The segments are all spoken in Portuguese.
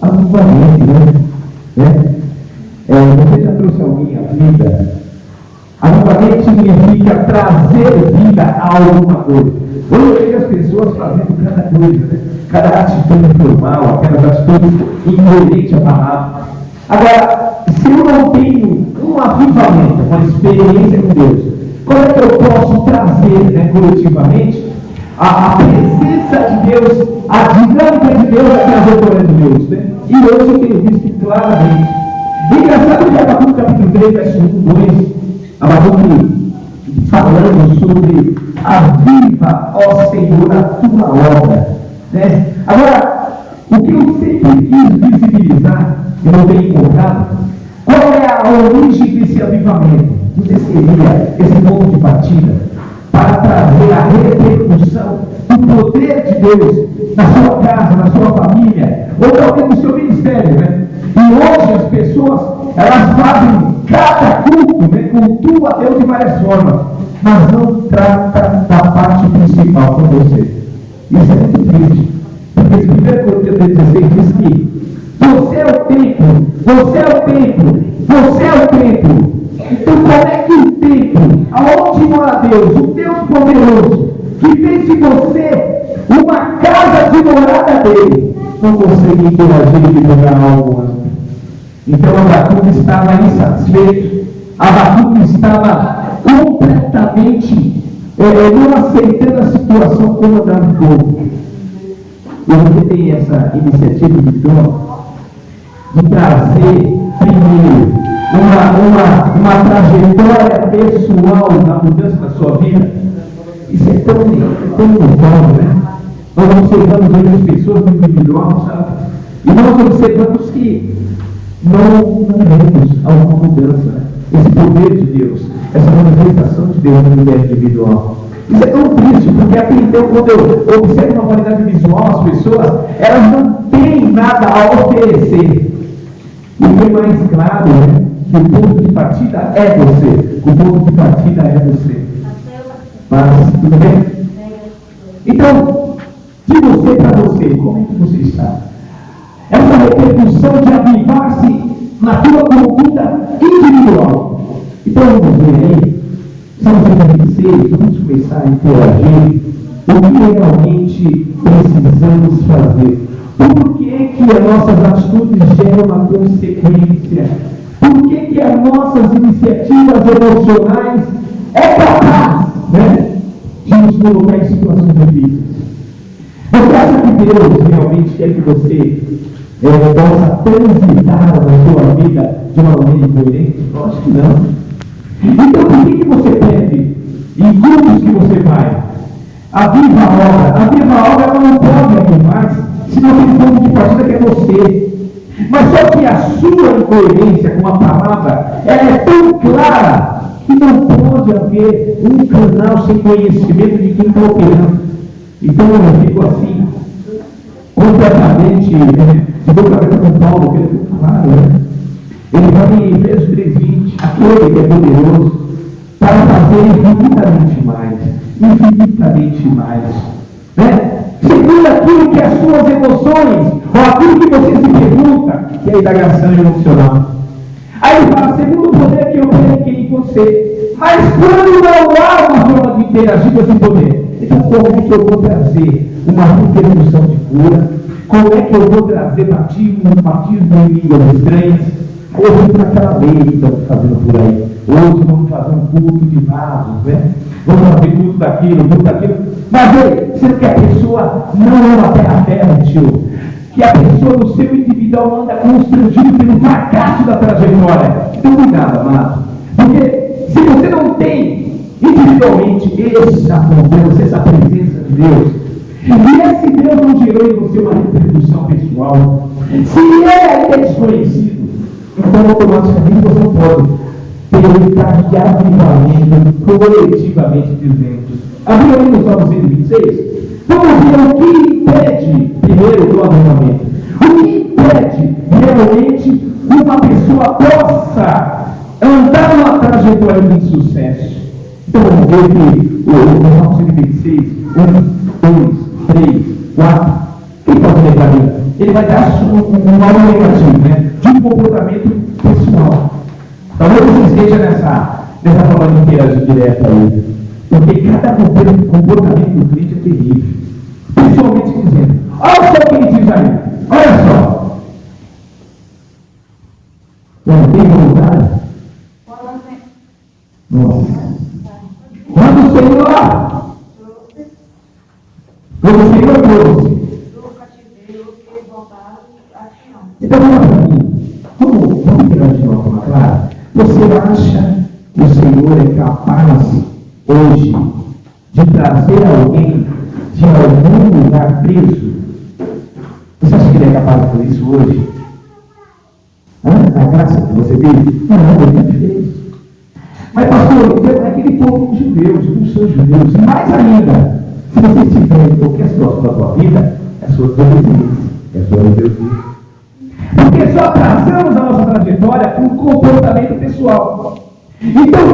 avivamento, né? Você já trouxe alguém à vida? Avivamento significa trazer vida a alguma coisa. Hoje eu vejo as pessoas fazendo cada coisa, né? Cada atitude normal, aquelas atitudes incoerentes à palavra. Agora, se eu não tenho um avivamento, uma experiência com Deus, como é que eu posso trazer, né, coletivamente, a presença de Deus, a dinâmica de Deus aqui na vitória de Deus, né? E hoje eu tenho visto claramente. Engraçado que Abacuque capítulo 3, verso 1, 2, Abacuque falando sobre aviva, ó Senhor, a tua obra, né? Agora, o que eu sempre quis visibilizar, e não tenho encontrado, qual é a origem desse avivamento? Você seria esse ponto de partida para trazer a repercussão do poder de Deus na sua casa, na sua família, ou talvez no seu ministério, né? E hoje as pessoas, elas fazem cada culto, né? Cultua a Deus de várias formas, mas não trata da parte principal com você. Isso é muito triste, porque esse 1 Coríntios 16 diz que você é o templo, você é o templo, você é o templo. Então como é que o templo, aonde mora Deus, o Deus poderoso, que fez de você uma casa de morada dele, não consegue interagir e jogar algo antes? Então Abacuque estava insatisfeito, Abacuque estava completamente não aceitando a situação como da ficou. E você tem essa iniciativa de Deus de trazer primeiro uma trajetória pessoal na mudança da sua vida. Isso é tão notório, né? Nós observamos hoje as pessoas no individual, sabe? E nós observamos que não vemos alguma mudança, né? Esse poder de Deus, essa manifestação de Deus na vida individual. Isso é tão triste, porque até então, quando eu observo uma qualidade visual, as pessoas, elas não têm nada a oferecer. E foi mais claro, né, que o ponto de partida é você. O ponto de partida é você. Mas, tudo bem? Então, de você para você, como é que você está? Essa repercussão de avivar-se na tua conduta individual. Então, vamos ver aí, Salmo 126, vamos começar a interagir. O que realmente precisamos fazer? Por que as nossas atitudes geram uma consequência? Por que as nossas iniciativas emocionais é capaz, né, de nos colocar em situações difíceis? Você acha que Deus realmente quer que você possa transitar na sua vida de uma maneira incoerente? Eu acho que não. Então por que você pede em grupos que você vai? Aviva a obra ela não pode avivar se não tem ponto de partida que é você. Mas só que a sua incoerência com a palavra ela é tão clara que não pode haver um canal sem conhecimento de quem está operando. Então eu fico assim, completamente de boca aberta com Paulo, que é muito claro, né? Ele vai em Efésios 3:20, aquele que é poderoso para fazer infinitamente mais, né? Segundo aquilo que as suas emoções, ou aquilo que você se pergunta, que é a indagação emocional. Aí ele fala, segundo o poder que eu coloquei em você. Mas quando não há uma forma de interagir com esse poder, então como é que eu vou trazer uma repercussão de cura? Como é que eu vou trazer batismo em línguas estranhas? Aí eu vou para aquela lei que estamos fazendo por aí. Hoje vamos fazer um culto de vasos, né? Vamos fazer culto daquilo. Mas você não quer a pessoa não anda até a terra, tio. Que a pessoa no seu individual anda constrangido pelo fracasso da trajetória. Então cuidado, amado. Porque se você não tem individualmente essa presença de Deus, e esse Deus não gerou em você uma repercussão pessoal, se ele ainda é desconhecido, então automaticamente você não pode perguntar de avivamento coletivamente dizendo. Abriu aí no Salmo 126? Vamos ver o que impede primeiro do avivamento. O que impede realmente uma pessoa possa andar numa trajetória de sucesso? Então vamos ver que o Salmo 126, 1, 2, 3, 4. Quem pode ler para mim? ele vai dar um valor negativo, né? De um comportamento pessoal. Talvez você esteja nessa forma de interagir direta aí. Porque cada comportamento do crente é terrível. Pessoalmente dizendo, olha só o que ele diz aí. Olha só. Não tem vontade? Nossa. Quando o Senhor trouxe. Então, olha para mim. Vamos interagir de uma forma clara? Você acha que o Senhor é capaz hoje de trazer alguém de algum lugar preso? Você acha que ele é capaz de fazer isso hoje? A graça que você vive? Não, ele não fez. Mas, pastor, é aquele povo judeus, não são judeus. E mais ainda, se você estiver em qualquer situação da sua vida, é a sua desobediência, é a sua rebeldia. Porque só atrasamos a nossa trajetória com comportamento pessoal. Então,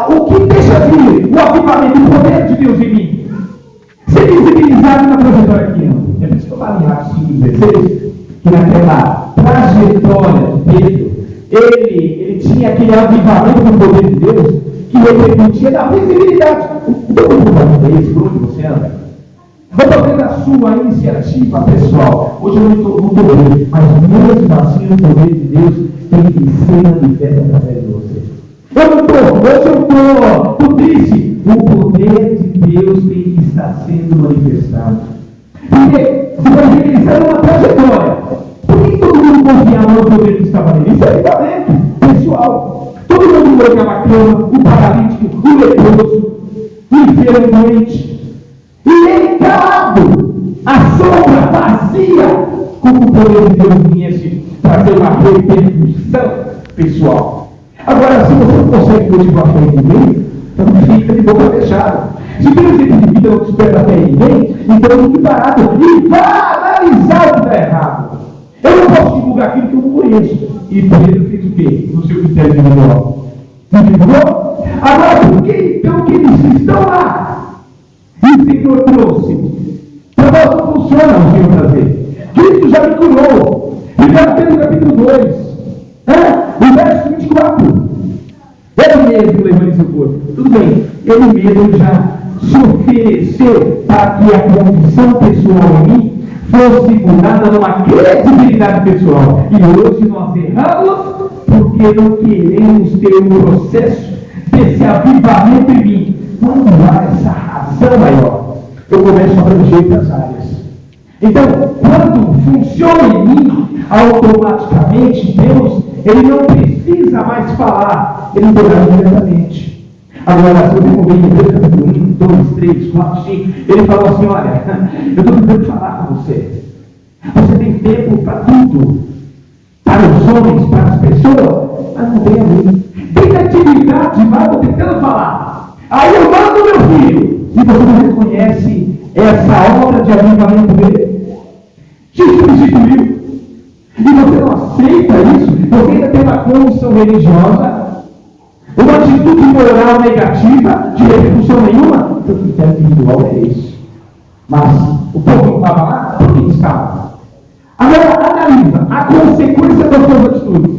o que deixa vir o avivamento, o poder de Deus em mim? Ser visibilizado na trajetória que ando. É por isso que eu falo em Atos 5:16, que naquela trajetória de Pedro, ele tinha aquele avivamento do poder de Deus que repercutia na visibilidade. O teu comportamento é esse, por onde você anda? Vou fazer da sua iniciativa pessoal. Hoje eu não estou vendo, mas mesmo assim o poder de Deus tem que ser manifesto através de você. Hoje eu estou triste. O poder de Deus tem que estar sendo manifestado. Porque se você pensar numa trajetória, por que todo mundo confiava no poder que estava nele? Isso é equipamento pessoal. Todo mundo colocava a cama, o paralítico, o leproso, o enfermo doente. E ele calado, a sombra vazia, como o poder de Deus vinha trazer uma repercussão pessoal. Agora, se você não consegue motivar a fé em ninguém, então fica de boca fechada. Se o teu exemplo de vida não desperta a fé em ninguém, então fique parado e vá analisar o que está errado. Eu não posso divulgar aquilo que eu não conheço. E Pedro fez o quê? No seu critério individual. Não divulgou? Agora, por que então que eles estão lá? E o Senhor trouxe. Para nós não funciona o Senhor trazer. Cristo já me curou. 1 Pedro capítulo 2. O verso 24. Ele mesmo levou em seu corpo. Tudo bem. Ele mesmo já se ofereceu para que a condição pessoal em mim fosse mudada numa credibilidade pessoal. E hoje nós erramos porque não queremos ter um processo desse avivamento em mim. Quando há essa razão maior, eu começo a abranger outras áreas. Então, quando funciona em mim, automaticamente Deus, ele não precisa mais falar, ele interage diretamente. Agora, se eu devolver em Hebreus capítulo 1, 2, 3, 4, 5, ele falou assim: olha, eu estou tentando falar com você. Você tem tempo para tudo, para os homens, para as pessoas, mas não tem a mim. Tem atividade, mas eu estou tentando falar. Aí eu mando meu filho, e você não reconhece essa obra de avivamento dele. Te substituiu. E você não aceita isso, porque ainda tem uma condição religiosa, uma atitude moral negativa, de repercussão nenhuma. Então, o critério individual é esse. Mas o povo que estava lá, por que estava? Agora, analisa a consequência das suas atitudes.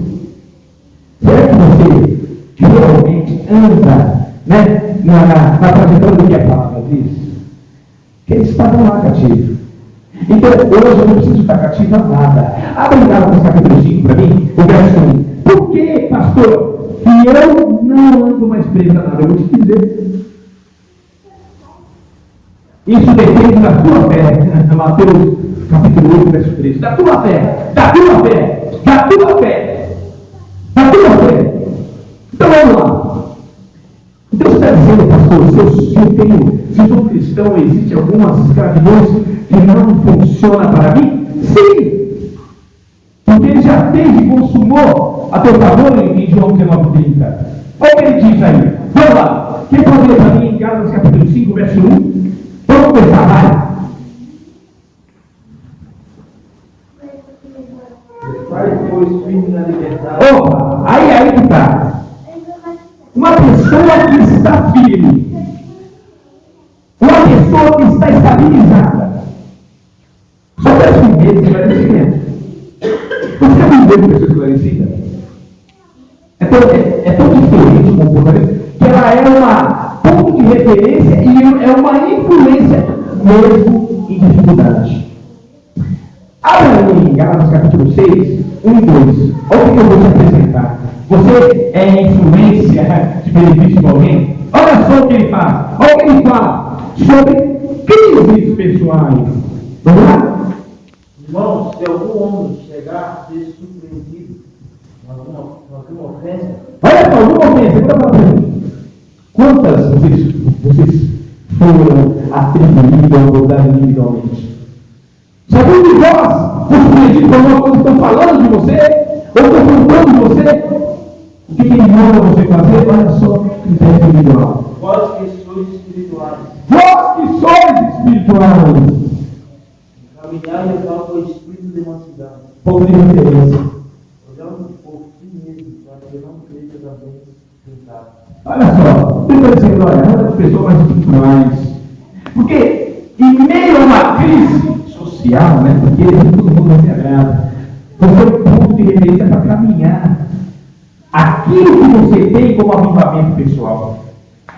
Será que você realmente anda, na trajetória do que a palavra diz? Que eles estavam lá cativos. Então, hoje eu não preciso estar cativo a nada. Abre lá no capítulo 5 para mim, o verso 1. Por que, pastor, que eu não ando mais preso a nada? Eu vou te dizer. Isso depende da tua fé. Mateus capítulo 8, verso 3. Da tua fé. Da tua fé. Da tua fé. Da tua fé. Então vamos lá. Então você está dizendo, pastor, se eu sou cristão, existem algumas escravidões que não funcionam para mim? Sim! Porque ele já fez e consumou a teu favor em João 19:30. Olha o que ele diz aí. Vamos lá. Quem pode ler para mim em Gálatas capítulo 5, verso 1? Vamos começar, vai. Opa, aí que está. Uma pessoa que está firme, uma pessoa que está estabilizada. Só verso 1, ter esclarecimento. Você não vê pessoa esclarecida? É tão diferente o comportamento que ela é uma ponto de referência e é uma influência mesmo em dificuldade. Abra em Gálatas capítulo 6, 1 e 2. Olha o que eu vou te apresentar. Você é influência de benefício de alguém? Olha só o que ele faz. Olha o que ele fala sobre crises pessoais. Vamos lá? Irmãos, se algum homem chegar a ser surpreendido em alguma ofensa. Olha só, alguma ofensa. Quantas vocês foram atribuídas ou dadas individualmente? Se algum de vós for surpreendido por alguma coisa que estão falando de você, ou confrontando você, o que ele manda você fazer? Olha só, critério individual. Vós que sois espirituais. Vós que sois espirituais. Caminhai e tal com o espírito de mansidão. Pouco de referência. Olhando por ti mesmo, para que não seja também tentado. Olha só, ele está dizendo, olha, uma das pessoas mais espirituais. Porque em meio a uma crise social, né? Porque todo mundo não se agrada. Você é um ponto de referência para caminhar. Aquilo que você tem como avivamento pessoal.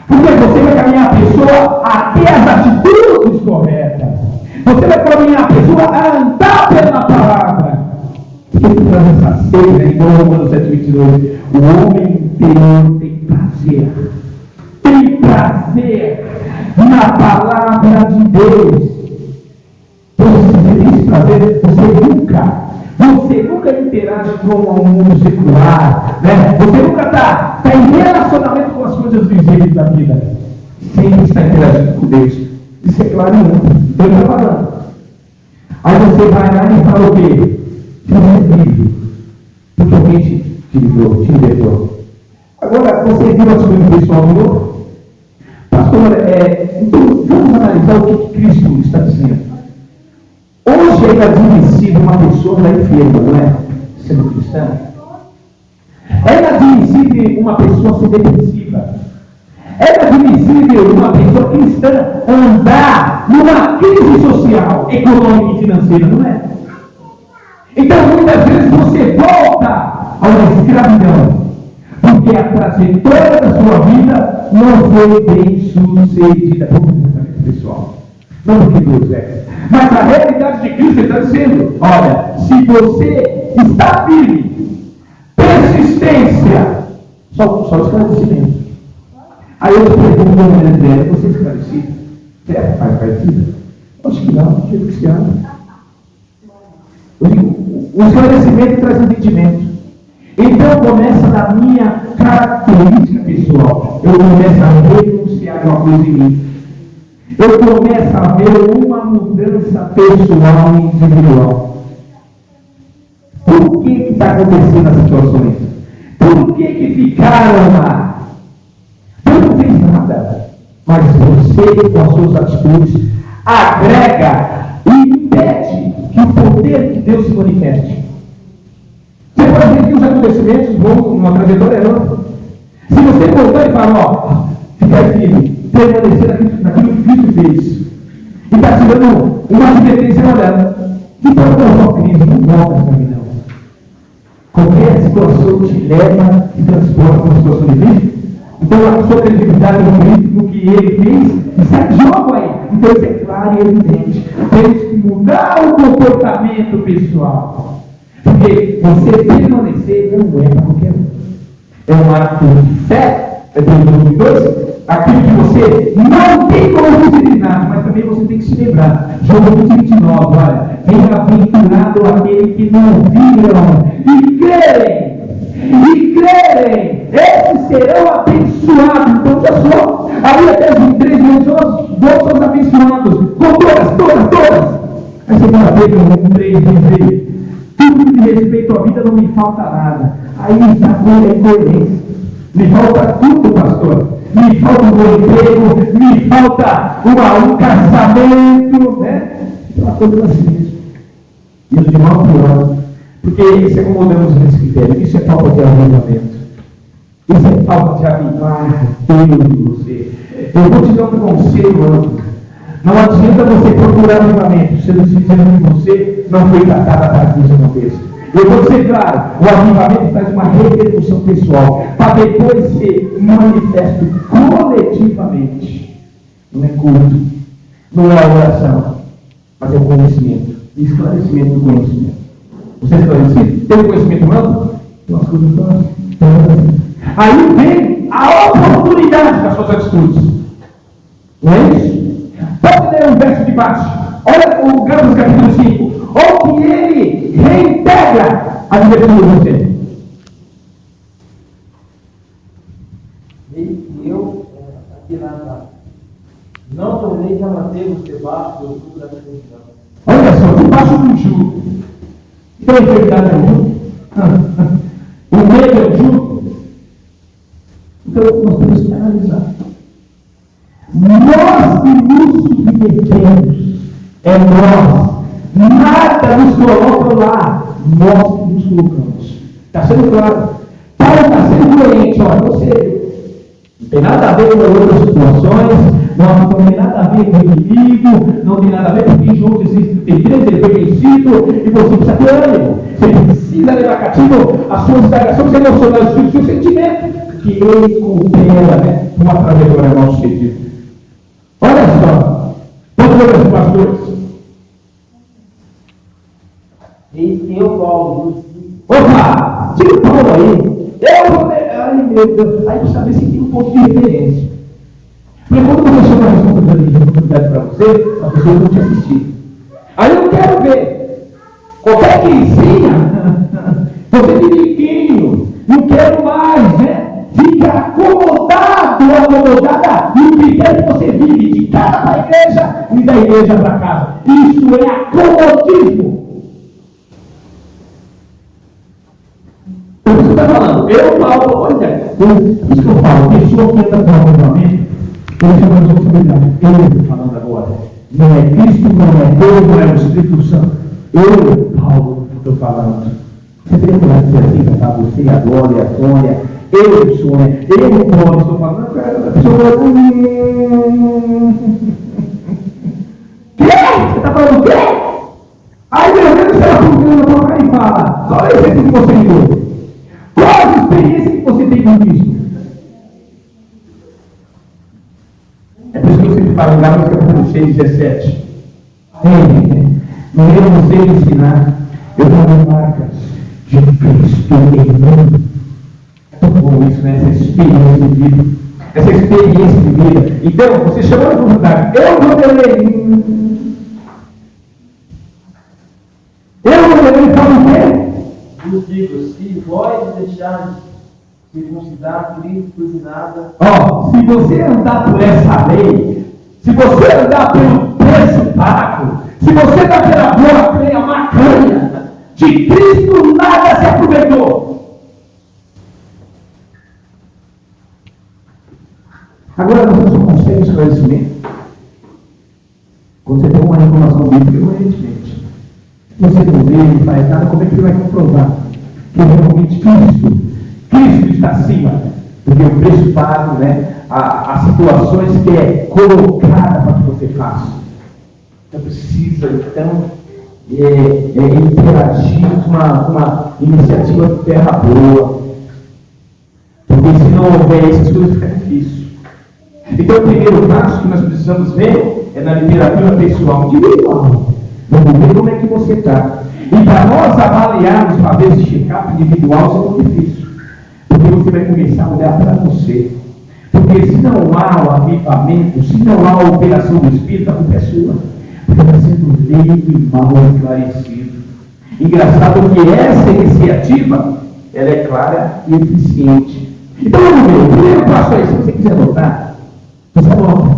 Porque você vai caminhar a pessoa até as atitudes corretas. Você vai caminhar a pessoa a andar pela palavra. Ele traz essa cena em Romanos 7:22. O homem interior tem prazer. Tem prazer na palavra de Deus. Você tem esse prazer, você nunca interage com o mundo secular, né? Você nunca está em relacionamento com as coisas visíveis da vida. Sempre está interagindo com Deus. Isso é claro, não. Deus está falando. Aí você vai lá e fala o quê? Você é livre. Porque alguém te libertou. Agora, você viu a sua pessoal de novo? Pastor, então vamos analisar o que Cristo está dizendo. Hoje é inadmissível uma pessoa estar enferma, não é? Sendo cristã. É inadmissível uma pessoa ser depressiva. É inadmissível uma pessoa cristã andar numa crise social, econômica e financeira, não é? Então, muitas vezes você volta a uma escravidão, porque a trajetória da sua vida não foi bem sucedida. Pessoal, não porque Deus é. Mas a realidade de Cristo está dizendo, olha, se você está firme, persistência, só esclarecimento. Aí eu te pergunto, André, você é esclarecido? Você é esclarecido? Acho que não, porque é cristiano. O esclarecimento traz entendimento. Então começa na minha característica pessoal. Eu começo a renunciar uma coisa em mim. Eu começo a ver uma mudança pessoal e individual. Por que está acontecendo as situações? Por que ficaram lá? Você não fez nada, mas você, com as suas atitudes, agrega e impede que o poder de Deus se manifeste. Você pode ver que os acontecimentos vão numa trajetória ampla. Se você voltar e falar, fica firme, permanecer naquilo que Cristo fez, e está tirando uma advertência olhando, então não só crise, não volta esse caminho. Qualquer situação te leva e transporta para uma situação de crise. Então a sua credibilidade no que ele fez está em jogo aí. Então isso é claro e evidente. Temos que mudar o comportamento pessoal. Porque você permanecer não é para qualquer um. É um ato de fé, Hebreus 2, aquilo que você não tem como disciplinar, mas também você tem que se lembrar. João 29, olha, bem-aventurado aquele que não viram e crerem. Esses serão abençoados. Então, já só, ali até os 13 anos, nós somos abençoados, com todas. Aí você vai ver no 3 dizer, tudo que diz respeito à vida não me falta nada. Aí está a incoerência. Me falta tudo, pastor. Me falta um bom emprego, me falta um casamento, né? Uma coisa assim mesmo. Isso de mal pior. Porque se acomodamos nesse critério, isso é falta de avivamento. Isso é falta de avivar Deus em você. Eu vou te dar um conselho amplo. Não adianta você procurar avivamento, sendo que você não foi tratado para Cristo uma vez. Eu vou dizer claro, o avivamento traz uma repercussão pessoal, para depois ser manifesto coletivamente. Não é culto, não é oração, mas é o conhecimento, esclarecimento do conhecimento. Você é esclarecido? Tem conhecimento amplo? Aí vem a oportunidade das suas atitudes. Não é isso? Pode ler um verso de baixo. Olha o Gálatas capítulo 5. Ou que ele reintegra a diversão de você. E eu, aqui não tornei de amatê-vos debaixo do jugo da servidão. Olha só, debaixo do jugo. Então a enfermidade é um jugo? O medo é um jugo? Então nós temos que analisar. Nós que nos submetemos, é nós. Nada nos coloca lá, nós que nos colocamos. Está sendo claro? Paulo está sendo doente, olha, você não tem nada a ver com outras situações, não tem nada a ver com o inimigo, não tem nada a ver com o que João tem 13, ele foi vencido, e você precisa ter ânimo. Você precisa levar cativo as suas indagações emocionais, os seus sentimentos, que ele coopera, né, com uma trajetória mal sucedida. Olha só, vamos ver os pastores. Eis que eu, Paulo, Opa! Tira o Paulo aí. Ai meu Deus. Aí precisa ver se tem um ponto de referência. Porque quando você chama a responsabilidade para você, a pessoa não te assistir. Aí eu quero ver. Qualquer crisinha, você de biquinho, não quero mais, né? Fica acomodado, acomodada, e o critério que você vive de casa para a igreja e da igreja para casa. Isso é acomodismo. Por isso que está falando, eu falo, olha, por isso que eu falo, pessoa que anda com avivamento, ele chama de responsabilidade. Eu estou falando agora. Não é Cristo, não é Deus, não é o Espírito Santo. Eu, Paulo, estou falando. Você tem que dizer assim, tá? Você, a Glória, a Sônia, eu, Sônia, eu, Paulo, estou falando, a pessoa fala, quê? Você está falando o quê? Aí, meu Deus, você está falando para e fala, qual é o exemplo que você me deu? Qual a experiência que você tem com isso? É por isso que eu sempre falo, em Gálatas capítulo 6, 17. No meu não sei ensinar, eu dou marcas de Cristo em mim. É tão bom isso, né? Essa experiência de vida. Essa experiência de vida. Então, você chamou a oportunidade. Eu modelei. Fala o quê? vos digo, se vós deixardes circuncidar Cristo de nada. Se você andar por essa lei, se você andar pelo preço pago, se você está pela boa creia, macanha, de Cristo nada se aproveitou. Agora você só consegue esclarecimento quando você tem uma informação bíblica coerentemente. Você não vê, não faz nada, como é que você vai comprovar que realmente Cristo está acima? Porque o preço pago, né, as situações que é colocada para que você faça. Então precisa, interagir com uma iniciativa de terra boa. Porque se não houver isso, as coisas ficam difíceis. Então o primeiro passo que nós precisamos ver é na literatura pessoal individual. Vamos ver como é que você está. E para nós avaliarmos, para ver esse check-up individual, isso é muito difícil. Porque você vai começar a olhar para você. Porque se não há o avivamento, se não há a operação do Espírito, a culpa é sua. Porque está sendo leigo e mal esclarecido. Engraçado que essa iniciativa, ela é clara e eficiente. Então vamos ver, o primeiro passo aí, se você quiser anotar, você anota.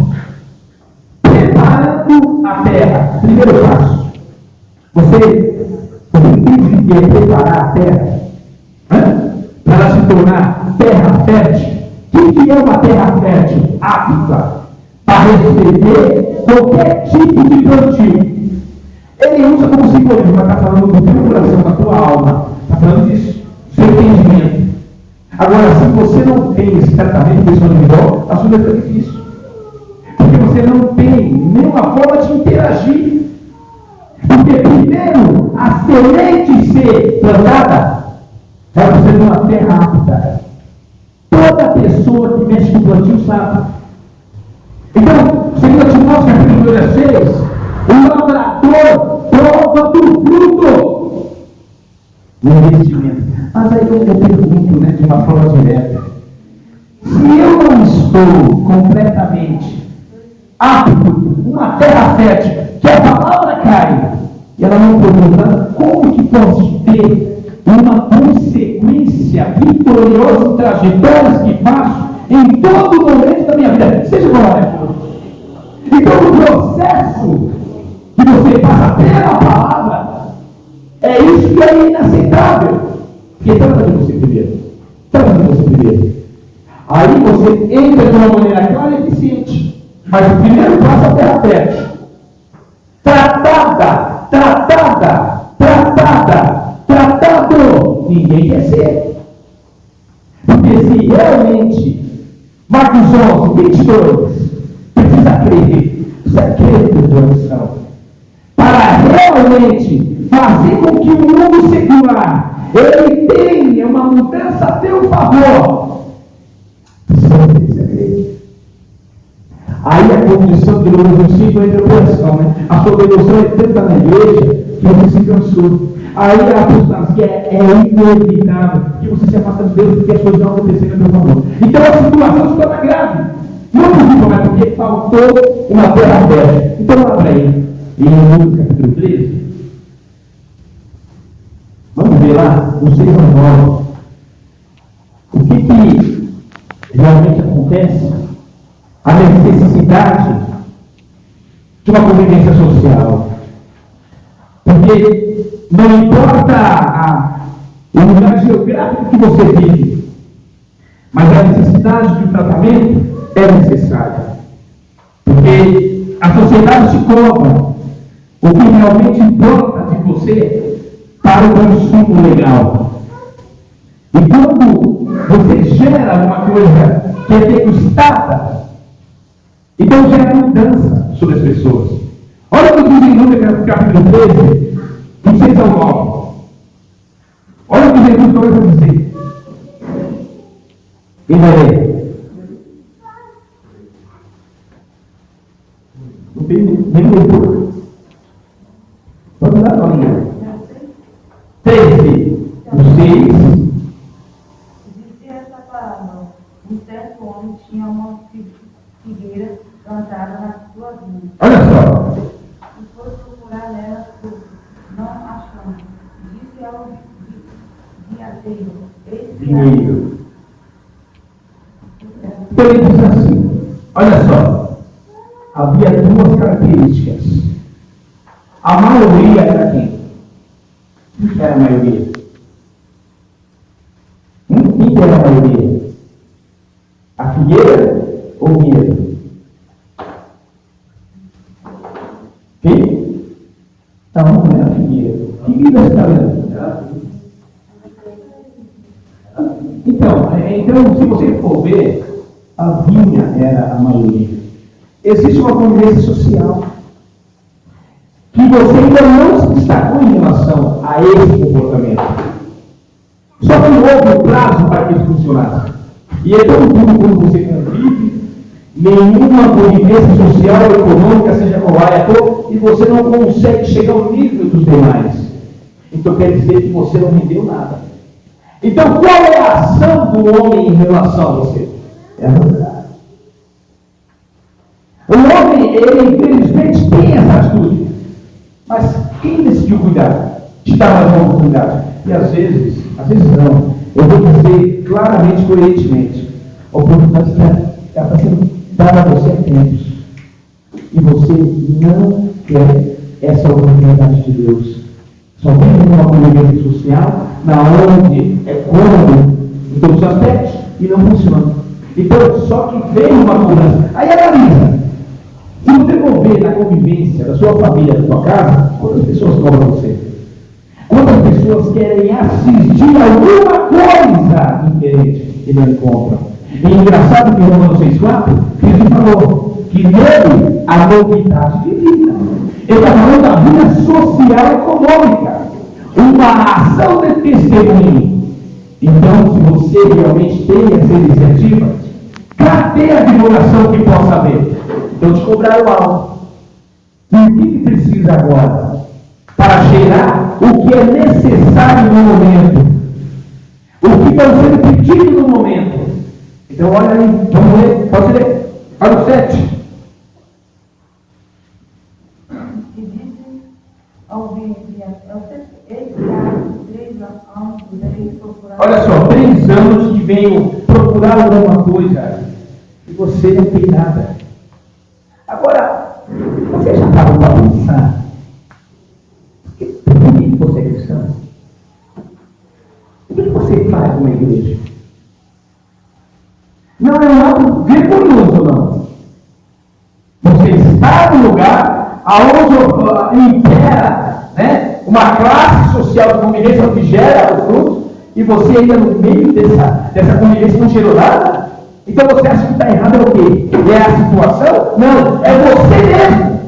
Preparando a terra. Primeiro passo. Você entende que é preparar a terra? Para ela se tornar terra fértil. O que é uma terra fértil? Apta para receber qualquer tipo de plantio. Ele usa como simbolismo, mas está falando do teu coração, da tua alma. Está falando disso, do seu entendimento. Agora, se você não tem esse tratamento pessoal individual, a sua vida é difícil. Porque você não tem nem uma forma de interagir. Porque primeiro, a semente ser plantada, ela precisa de uma terra apta. Toda pessoa que mexe com plantio sabe. Então, 2 Timóteo capítulo 2, 6, o lavrador prova do fruto do investimento. Mas aí eu pergunto, né, de uma forma direta: se eu não estou completamente apto, uma terra fértil, que a palavra cai, e ela não produz, como que posso ter uma consequência vitoriosa em trajetórias que faço em todo momento da minha vida, seja qual for? Então, o processo que você passa pela palavra, é isso que é inaceitável. Porque trata de você primeiro. Trata de você primeiro. Aí você entra de uma maneira clara e eficiente. Mas o primeiro passo é a terra fértil. Tratado. Ninguém quer ser. Porque se realmente, Marcos 11, 22, precisa crer, precisa crer na tua missão, para realmente fazer com que o mundo secular ele tenha uma mudança a teu favor, precisa crer. Aí a condição de número 5 entra no coração, né? A sua devoção é tanta na igreja que você se cansou. Aí a apostasia é inevitável, que você se afasta de Deus porque as coisas não aconteceram a teu favor. Então a situação se torna grave. Não é porque faltou uma terra fértil. Então olha para ele. Em Números capítulo 13. Vamos ver lá, o 6 ao 9. O que realmente acontece? A necessidade de uma convivência social. Porque não importa o lugar geográfico que você vive, mas a necessidade de um tratamento é necessária. Porque a sociedade te cobra o que realmente importa de você para o consumo legal. E quando você gera uma coisa que é degustada, então gera mudança sobre as pessoas. Olha o que diz em Números capítulo 13, do 6 ao 9. Olha o que Jesus começa a dizer. Quem vai ler? Não tem nem leitura. Vamos lá, Paulinha. 13, do 6. Disse essa parábola: um certo homem tinha uma figueira plantada na sua vinha. Olha só. E foi procurar nela fruto, não achando. Disse ao vinhadeiro: Vinheiro. Então ele diz assim: olha só, havia duas características. A maioria era quem? Quem era a maioria? Quem era a maioria? A figueira ou o vinheiro? Quem? Não é a figueira. Que livro você está lendo? Então, se você for ver, a vinha era a maioria. Existe uma convivência social que você ainda não se destacou em relação a esse comportamento. Só que houve um prazo para que isso funcionasse. E é tão duro quando você convive, nenhuma convivência social ou econômica, seja qual área for, e você não consegue chegar ao nível dos demais. Então quer dizer que você não rendeu nada. Então qual é a ação do homem em relação a você? É a verdade. O homem, ele infelizmente tem essa atitude. Mas quem decidiu cuidar? Te dar mais uma oportunidade. E às vezes não. Eu vou dizer claramente, coerentemente, a oportunidade está sendo dada a você há tempos. E você não quer essa oportunidade de Deus. Só vive numa convivência social, na onde é cômodo em todos os aspectos e não funciona. Então, só que veio uma mudança. Aí analisa. Se você for ver na convivência da sua família, da sua casa, quantas pessoas cobram você? Quantas pessoas querem assistir a alguma coisa diferente e não encontram? E é engraçado que em Romanos 6,4, Jesus falou que nele há novidade de vida. Ele está falando da vida social e econômica. Uma ação de testemunho. Então, se você realmente tem essa iniciativa, cadê a divulgação que possa haver? Então, te cobraram algo. E o que precisa agora? Para gerar o que é necessário no momento. O que está sendo pedido no momento. Então, olha aí, vamos ler, pode ler. Olha o 7. E disse ao eis que há 3 anos veio procurar. Olha só, 3 anos que venho procurar alguma coisa e você não tem nada. Agora, você já parou para pensar? Por que você é cristão? O que você faz numa igreja? Não é algo vergonhoso, não. Você está no lugar aonde impera, né, uma classe social de convivência que gera o fruto, e você ainda no meio dessa convivência não gerou nada? Então você acha que está errado é o quê? É a situação? Não, é você mesmo.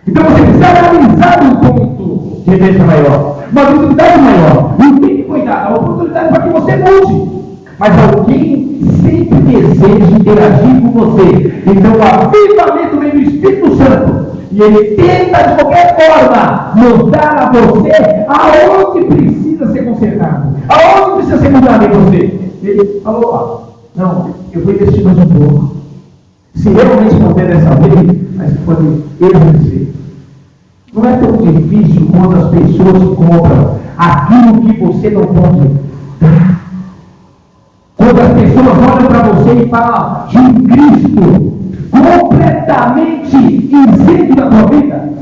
Então você precisa analisar um ponto de referência maior, uma visibilidade maior. Não tem que cuidar, a oportunidade para que você mude. Mas alguém sempre deseja interagir com você. Então o avivamento vem do Espírito Santo. E ele tenta de qualquer forma mudar a você aonde precisa ser consertado. Aonde precisa ser mudado em você. Ele falou, ó, não, eu vou investir mais um pouco. Se realmente não der dessa vez, mas pode exercer. Não é tão difícil quando as pessoas compram aquilo que você não pode dar. Quando as pessoas olham para você e falam de um Cristo completamente isento da tua vida.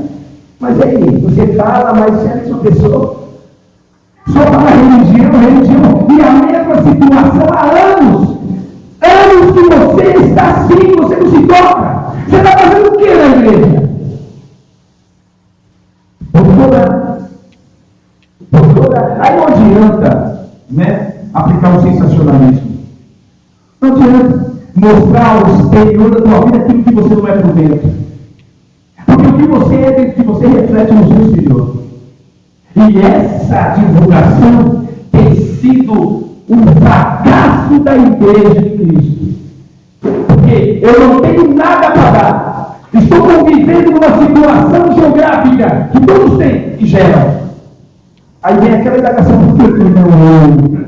Mas aí, você fala, mas você é a sua pessoa. Só fala religião, e a mesma situação há anos. Anos que você está assim, você não se toca. Você está fazendo o que na igreja? Doutora, aí não adianta, né, aplicar o sensacionalismo. Não adianta mostrar ao exterior da tua vida aquilo que você não é por dentro. Porque o que você é dentro de você reflete no seu exterior. E essa divulgação tem sido um fracasso da igreja de Cristo. Porque eu não tenho nada para dar. Estou convivendo numa situação geográfica que todos têm e geram. Aí vem aquela indagação, por que eu não?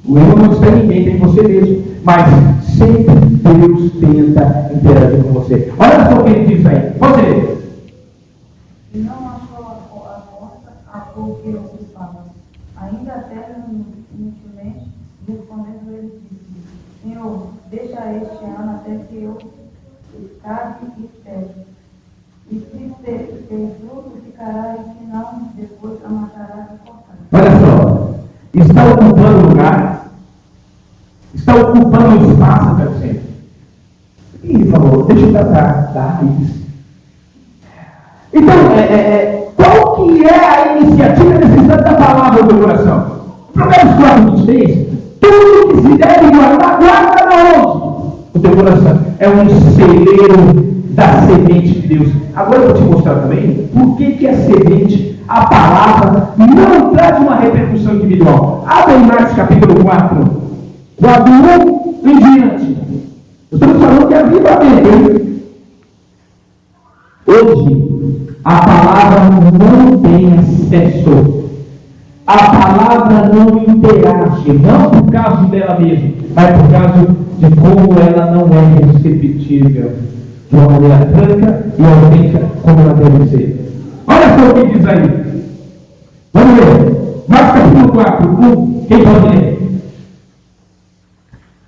O erro não está em ninguém, tem em você mesmo. Mas sempre Deus tenta interagir com você. Olha só o que ele diz aí. Pode ler. E não achou a porta a porque eu fala. Ainda até inutilmente, respondendo ele disse, Senhor, deixa este ano até que eu escape e espere. E se ter fruto, ficará, e se não, depois a matará e cortará. Olha só, está ocupando lugar, está ocupando espaço para você. E ele falou, deixa eu tratar da raiz. Então, qual que é a iniciativa necessária da palavra do coração? Provérbios 4:23, tudo que se deve guardar, guarda onde? O teu coração é um celeiro da semente de Deus. Agora eu vou te mostrar também por que a semente, a palavra, não traz uma repercussão individual. Abre em Marcos capítulo 4, do 1 em diante. Estamos falando de avivamento. Hoje, a palavra não tem acesso. A palavra não interage, não por causa dela mesma, mas por causa de como ela não é receptível de uma maneira franca e autêntica como ela deve ser. Olha só o que diz aí. Vamos ler. Marcos capítulo 4, 1. Quem pode ler?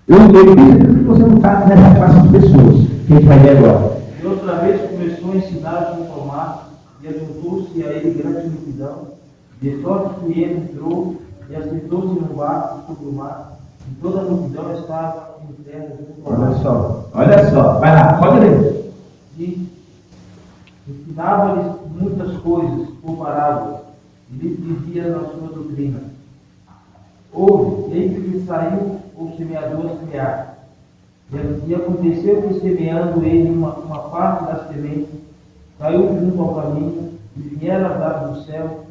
Eu disse que você não está nessa classe de pessoas. Que a gente vai ler agora. E outra vez começou a ensinar junto ao mar, e ajuntou-se a ele grande multidão, de sorte que ele entrou e assentou-se num barco sobre o mar, e toda a multidão estava em terra junto ao mar. Olha só, vai lá, pode ler. E ensinava-lhes muitas coisas por parábolas, e lhes dizia na sua doutrina. Ouve, eis que saiu o semeador a semear. E aconteceu que, semeando ele uma parte da semente, caiu junto ao caminho, e vieram as aves do céu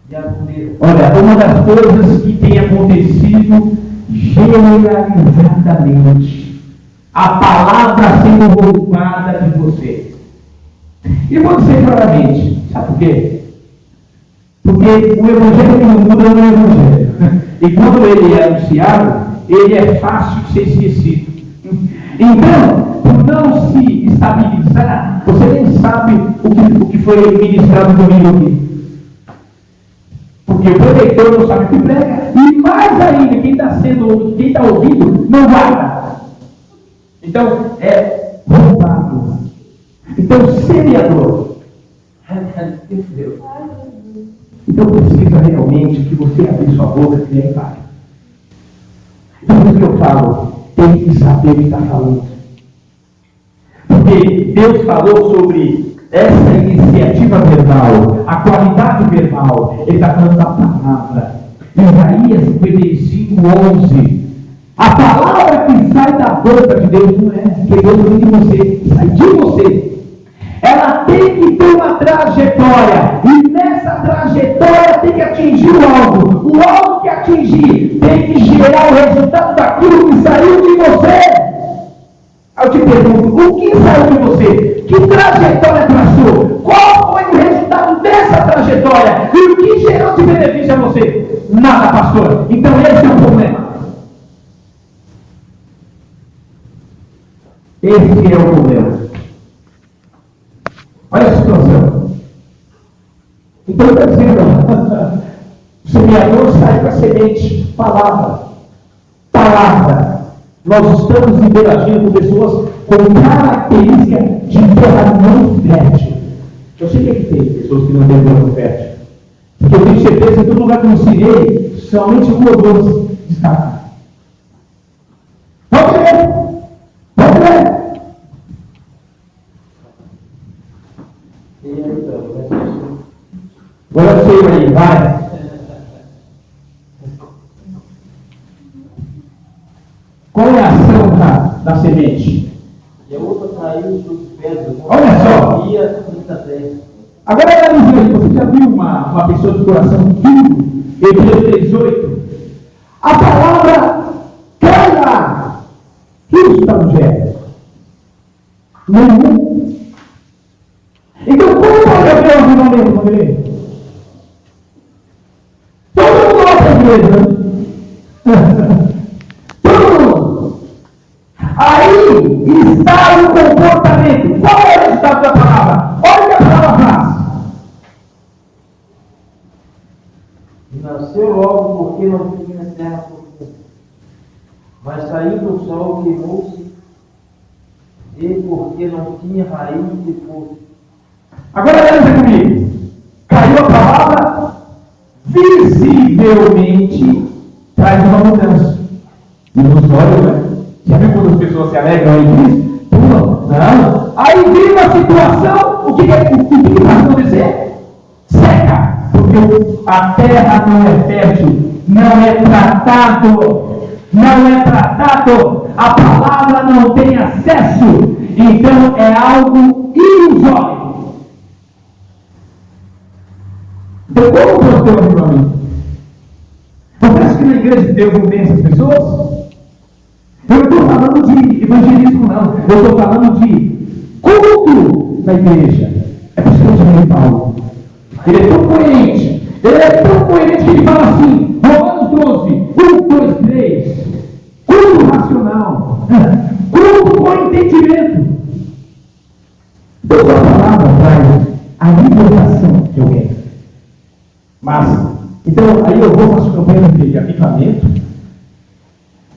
e a comeram. Olha, uma das coisas que tem acontecido generalizadamente, a palavra sendo roubada de você. E vou dizer claramente, sabe por quê? Porque o evangelho que não muda não é o evangelho. E quando ele é anunciado, ele é fácil de ser esquecido. Então, por não se estabilizar, você nem sabe o que foi ministrado no domingo aqui. Porque o preleitor não sabe o que prega, e mais ainda, quem está ouvindo, não guarda. Então, é roubado. Então, semeador. Então, precisa realmente que você abra sua boca e nem vai. Então, por isso que eu falo, tem que saber o que está falando. Porque Deus falou sobre essa iniciativa verbal, a qualidade verbal. Ele está falando da palavra. Isaías 55:11. A palavra que sai da boca de Deus não é que Deus vem de você, sai de você. Ela tem que ter uma trajetória, e nessa trajetória tem que atingir o alvo. O alvo que atingir tem que gerar o resultado daquilo que saiu de você. Eu te pergunto, o que saiu de você? Que trajetória traçou? Qual foi o resultado dessa trajetória? E o que gerou de benefício a você? Nada, pastor. Então esse é o problema. Esse é o problema. Olha a situação. Então está dizendo, o semeador sai com a semente, palavra. Palavra. Nós estamos interagindo com pessoas com característica de terra não fértil. Eu sei que tem pessoas que não têm terra fértil. Porque eu tenho certeza que em todo lugar que eu ensinei, somente uma ou duas destacam. Pode ver. Pode ver. Agora sei aí, vai. Qual é a ação da semente? E a outra caiu sobre pedras. Olha só. Agora analisa aí, você já viu uma pessoa de coração duro? Hebreus 3:8. A palavra cai lá. Que resultado gera? Nenhum. Então, como pode haver um avivamento na igreja? Todo mundo vai para a igreja. Todo mundo. Aí está o comportamento. Qual é o resultado da palavra? Olha o que a palavra faz. E nasceu logo porque não tinha terra profunda. Mas saiu do sol, queimou-se, e porque não tinha raiz de força. Agora lembra comigo. Caiu a palavra, visivelmente traz uma mudança. E nos olhos, né? Já viu quando as pessoas se alegram e dizem? Pula, não. Aí vem uma situação, o que vai acontecer? Seca. Porque a terra não é fértil, não é tratado. Não é tratado. A palavra não tem acesso. Então é algo ilusório. Então, como pode ter um avivamento? Parece que na igreja de Deus não tem essas pessoas? Eu não estou falando de evangelismo, não. Eu estou falando de culto na igreja. É por isso que eu chamei Paulo. Ele é tão coerente. Ele é tão coerente que ele fala assim, Romanos 12, 1, 2, 3. Culto racional. Culto com entendimento. Toda a palavra traz a libertação que eu quero. Mas, então, aí eu faço campanha de avivamento,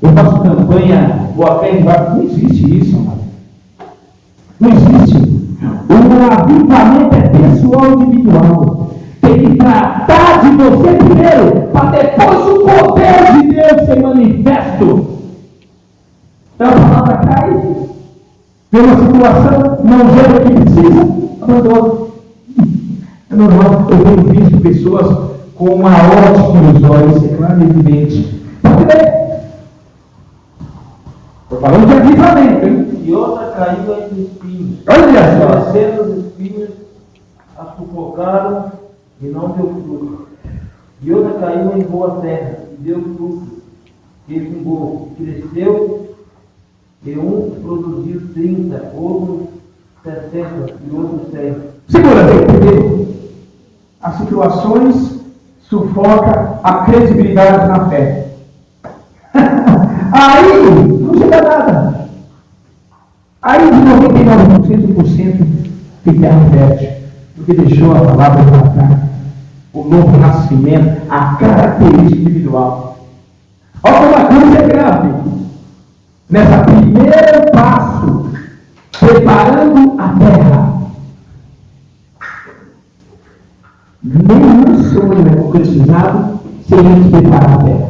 eu faço campanha, boa fé, não existe isso, amado. Não existe. O avivamento é pessoal, individual. Tem que tratar de você primeiro, para depois o poder de Deus ser manifesto. Então a palavra cai, vem uma situação, não gera o que precisa, abandona. É normal, eu tenho visto pessoas com uma ótica nos olhos, é claro e evidente. Pode ver. falando de avivamento, hein? E outra caiu entre espinhos. Olha só. Crescendo os espinhos, a sufocaram e não deu fruto. E outra caiu em boa terra e deu fruto. Que vingou, cresceu, e um produziu 30, outro 70 e outro 100. Segura bem, entendeu? As situações sufocam a credibilidade na fé. Aí não chega nada. Aí de 99% fica fértil, porque deixou a palavra tratar o novo nascimento, a característica individual. Olha como a coisa é grave. Nessa primeiro passo, preparando a terra. Nenhum sonho é concretizado sem antes preparar a terra.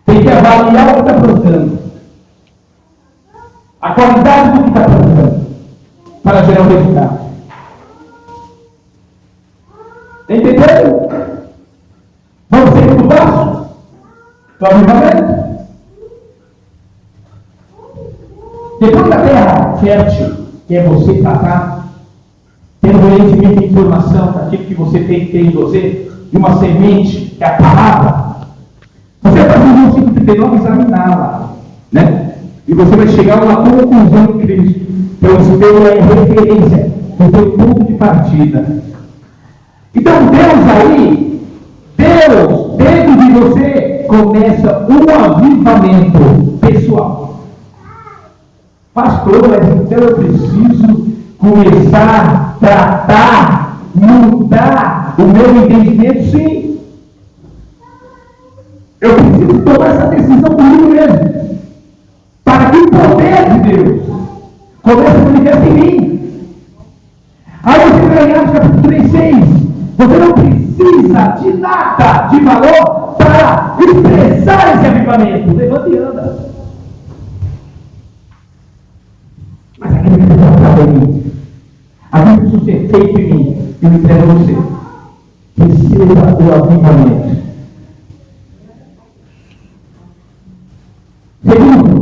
Tem que avaliar o que está plantando. A qualidade do que está plantando. Para gerar um resultado. Entenderam? Vamos seguir no passo? Do avivamento. Depois da terra fértil, que é você tratar, tendo evidentemente a informação daquilo que você tem que ter em você, de uma semente, que é a palavra, você vai fazer um ciclo 39 e examiná-la, né? E você vai chegar a uma conclusão em Cristo. Então, isso é referência, o seu ponto de partida. Então, Deus aí, Deus, dentro de você, começa um avivamento pessoal. Pastor, mas então eu preciso começar a tratar, mudar o meu entendimento? Sim. Eu preciso tomar essa decisão comigo mesmo. Para que o poder de Deus comece a manifestar em mim. Aí você vai ganhar no capítulo 3:6. Você não precisa de nada de valor para expressar esse avivamento. Levanta e anda. Mas aquilo que você tratava em mim, aquilo que precisa ser feito em mim, eu entrego a você. Receba o avivamento.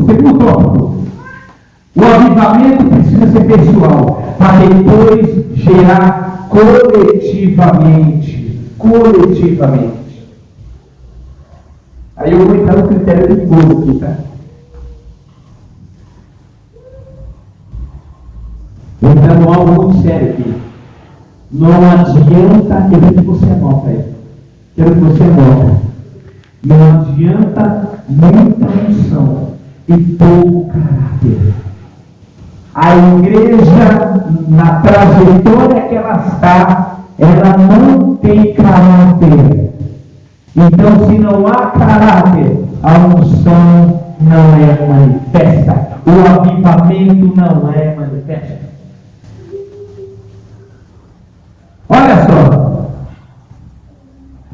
Segundo tópico. O avivamento precisa ser pessoal, para depois gerar coletivamente. Aí eu vou entrar no critério perigoso aqui, tá? Vou entrar no algo muito sério aqui. Não adianta, eu quero que você anota aí. Quero que você anota. Não adianta muita unção e pouco caráter. A igreja, na trajetória que ela está, ela não tem caráter. Então, se não há caráter, a unção não é manifesta. O avivamento não é manifesta. Olha só.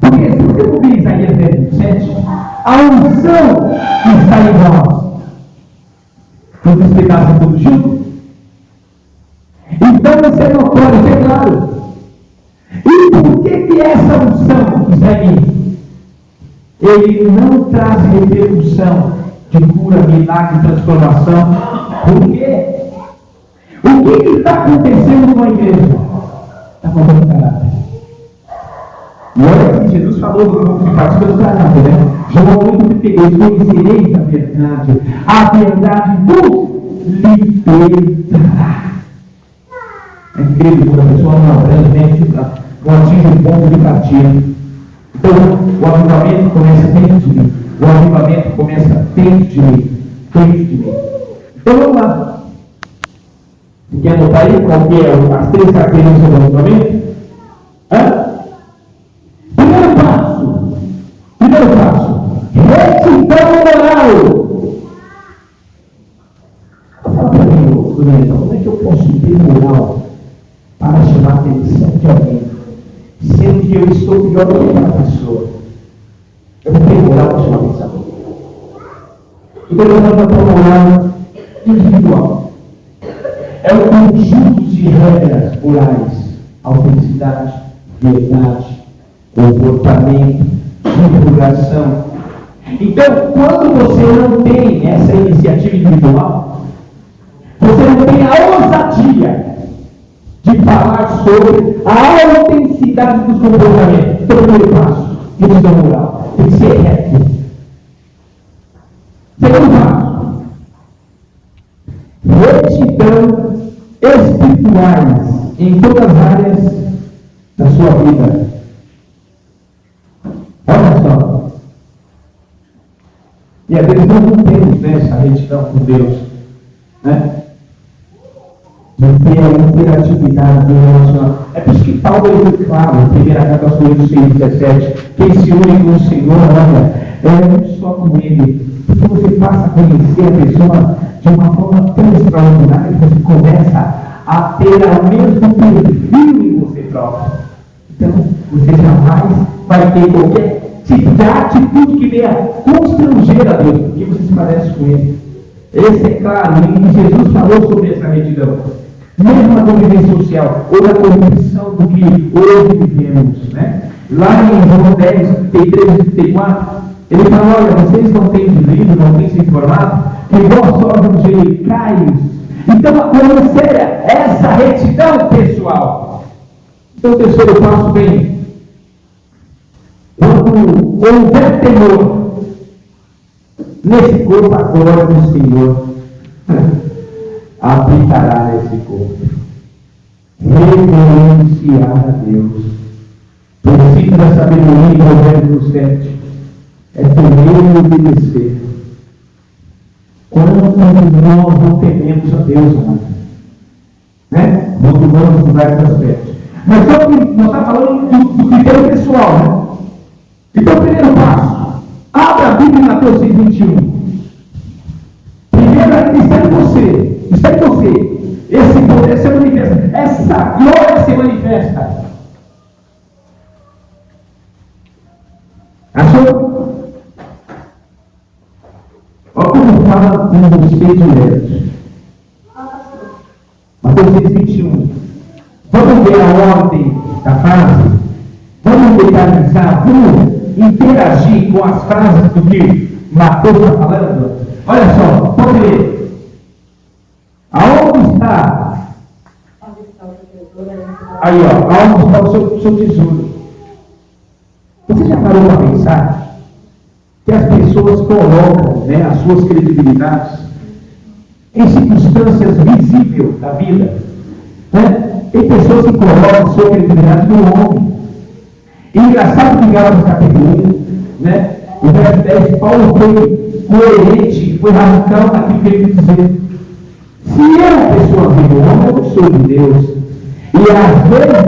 Porque se você ouvir Isaías 17, a unção está em nós. Vamos explicar isso tudo junto? Então isso é notório, isso é claro. E por que essa unção está em mim? Ele não traz repercussão de cura, milagre, transformação. Por quê? O que está acontecendo numa igreja? Está faltando caráter. E olha que Jesus falou do significado pelo caráter, né? João 8:32, conhecereis a verdade vos libertará. É incrível quando a pessoa não aprende, né? Não atinge o ponto de partida. Então, o avivamento começa dentro de mim. O avivamento começa dentro de mim. Então, vamos lá. Você quer anotar aí qual que é as 3 características do avivamento? Primeiro passo. Retidão moral. Fala para mim, Daniel, como é que eu posso ter moral para chamar a atenção de alguém, sendo que eu estou pior do que aquela pessoa? Eu não tenho moral para chamar a atenção. Então eu vou botar moral individual. É um conjunto de regras morais, autenticidade, verdade, comportamento, divulgação. Então, quando você não tem essa iniciativa individual, você não tem a ousadia de falar sobre a autenticidade dos comportamentos. Então, o primeiro passo, questão moral, tem que ser reto. Segundo passo, retidão espirituais em todas as áreas da sua vida. Olha só. E às vezes nós não temos essa retidão com Deus, né? De ter a interatividade do relacionamento. É por isso que Paulo é muito claro, em 1 carta aos Coríntios 6,17, quem se une com o Senhor, olha, é um só com Ele. Porque você passa a conhecer a pessoa de uma forma tão extraordinária que você começa a ter o mesmo perfil em você próprio. Então, você jamais vai ter qualquer tipo de atitude que venha constranger a Deus, porque você se parece com Ele. Esse é claro, e Jesus falou sobre essa retidão. Mesmo na convivência social, ou na corrupção do que hoje vivemos, né? Lá em João 10, 33 e 34, ele fala, olha, vocês não têm lido, não têm se informado, que vós órgãos angelicais. Então, a coisa séria, essa retidão pessoal. Então, o terceiro passo vem. Quando houver temor, nesse corpo a glória do Senhor habitará nesse corpo. Reverenciar a Deus. O princípio da sabedoria e Provérbios 7 é temer e obedecer. Quando nós não tememos a Deus, amado, né? Nós vamos em vários aspectos. Mas só que nós estamos falando do critério pessoal, né? Então, o primeiro passo, abra a Bíblia em Mateus 6,21. Primeiro, está em você. Está em você. Esse poder se manifesta. Essa glória se manifesta. Achou? Olha como fala com você direto. Mateus 6,21. Vamos ver a ordem da frase? Vamos detalhar, vamos interagir com as frases do que Mateus está falando? Olha só, pode ler. Aonde está? Aí, ó, aonde está o seu tesouro? Você já parou para pensar que as pessoas colocam, né, as suas credibilidades em circunstâncias visíveis da vida? Né? Tem pessoas que colocam a sua credibilidade no homem. E engraçado que Gálatas capítulo 1, né, o verso 10, Paulo foi coerente, foi radical naquilo que ele dizer. Se eu, pessoa viva, eu não sou de Deus, e às vezes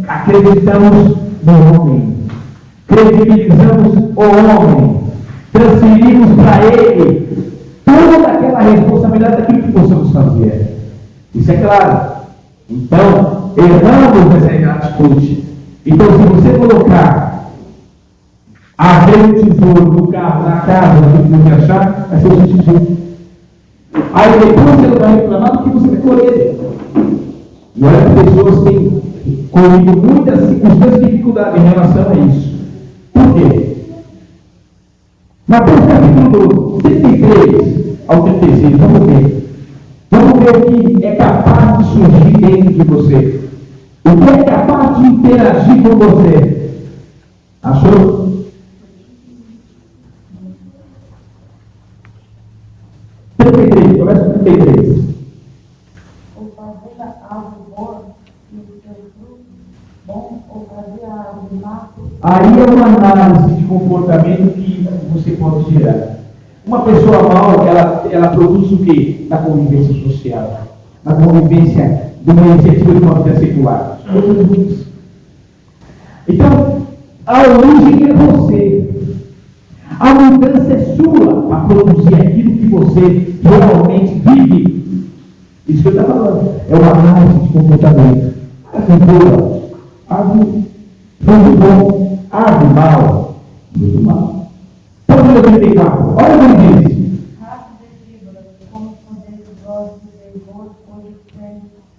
acreditamos no homem, credibilizamos o homem, transferimos para ele toda aquela responsabilidade daquilo que possamos fazer. Isso é claro. Então, erramos nessa atitude. Então, se você colocar abrir o tesouro no carro, na casa, naquilo que você achar, vai ser o seu tesouro. Aí depois você não vai reclamar do que você vai colher. E olha que pessoas têm colhido muitas circunstâncias de dificuldade em relação a isso. Por quê? Mateus capítulo 33 ao 36, vamos ver. Vamos ver o que é capaz de surgir dentro de você. O que é capaz de interagir com você? Achou? Começa com 33. Ou fazer algo bom e o seu fruto bom, ou fazer algo má. Aí é uma análise de comportamento que você pode tirar. Uma pessoa mal, ela produz o quê? Na convivência social, na convivência de uma iniciativa de uma vida secular. Então, a origem é você. A mudança é sua para produzir aquilo que você realmente vive. Isso que eu estava falando. É uma análise de comportamento. Árvore boa, árvore muito bom, árvore mal, muito mal. Pode 34. Olha o que ele diz. Raça de víboras, como poder dos olhos de rigor, hoje tem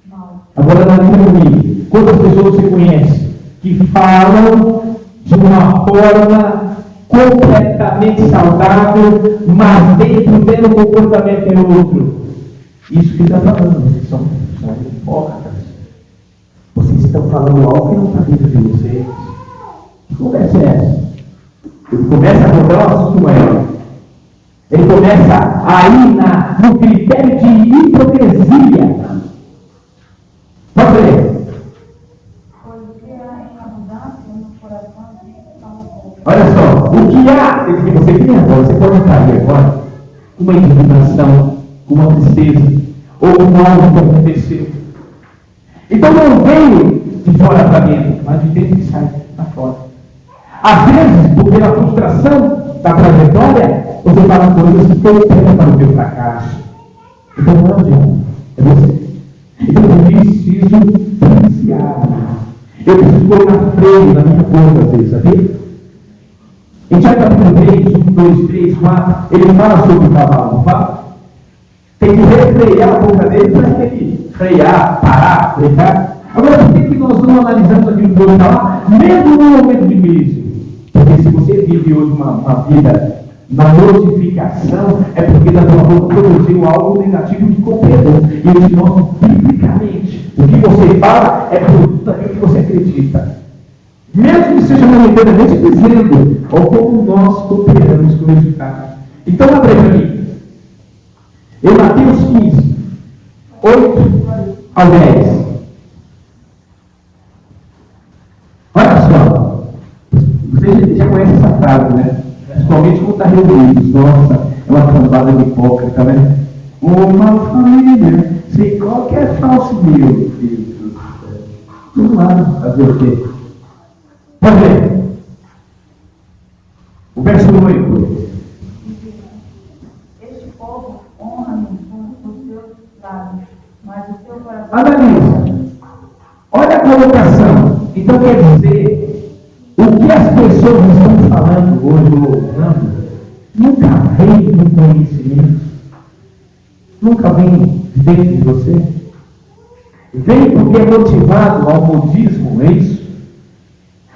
mal. Agora analisa comigo. Quantas pessoas você conhece que falam de uma forma completamente saudável, mas dentro dele o comportamento é outro. Isso que está falando, vocês são hipócritas. Vocês estão falando algo que não está dentro de vocês. Que conversa é essa? Ele começa a botar um assunto maior. Ele começa a ir no critério de hipocrisia. Pode ler. Olha só, o que há, você queria agora, você pode entrar aí agora, uma indignação, uma tristeza, ou algo que aconteceu. Então não veio de fora para dentro, mas de dentro que sai para fora. Às vezes, por pela frustração da trajetória, você fala coisas que cooperam para o teu fracasso. Então não adianta, é você. Então eu preciso policiar. Eu preciso colocar freio na minha boca, às vezes, sabia? Em Tiago capítulo 3, 1, 2, 3, 4, ele fala sobre o cavalo, não fala? Tem que refrear a boca dele para ele frear, parar, frear. Agora, por que nós não analisamos aquilo que ele fala, mesmo no momento de crise? Porque se você vive hoje uma vida na notificação, é porque da tua boca produziu algo negativo que cooperou. E eu te mostro biblicamente. O que você fala é produto daquilo que você acredita. Mesmo que seja momentaneamente dizendo, ou como nós cooperamos com o resultado. Então, abre para mim. Em Mateus 15, 8 ao 10. Olha só. Você já conhece essa frase, né? Principalmente quando está reunidos. Nossa, é uma cambada de hipócrita, né? Uma família, sem qualquer falso Deus. Vamos lá, fazer o quê? Pode ver. O verso 8. Este povo honra-me com os seus lábios, mas o seu coração... Analisa. Olha a colocação. Então quer dizer, o que as pessoas estão falando hoje, ou ouvindo, nunca vem do conhecimento. Nunca vem dentro de você. Vem porque é motivado ao modismo, é isso?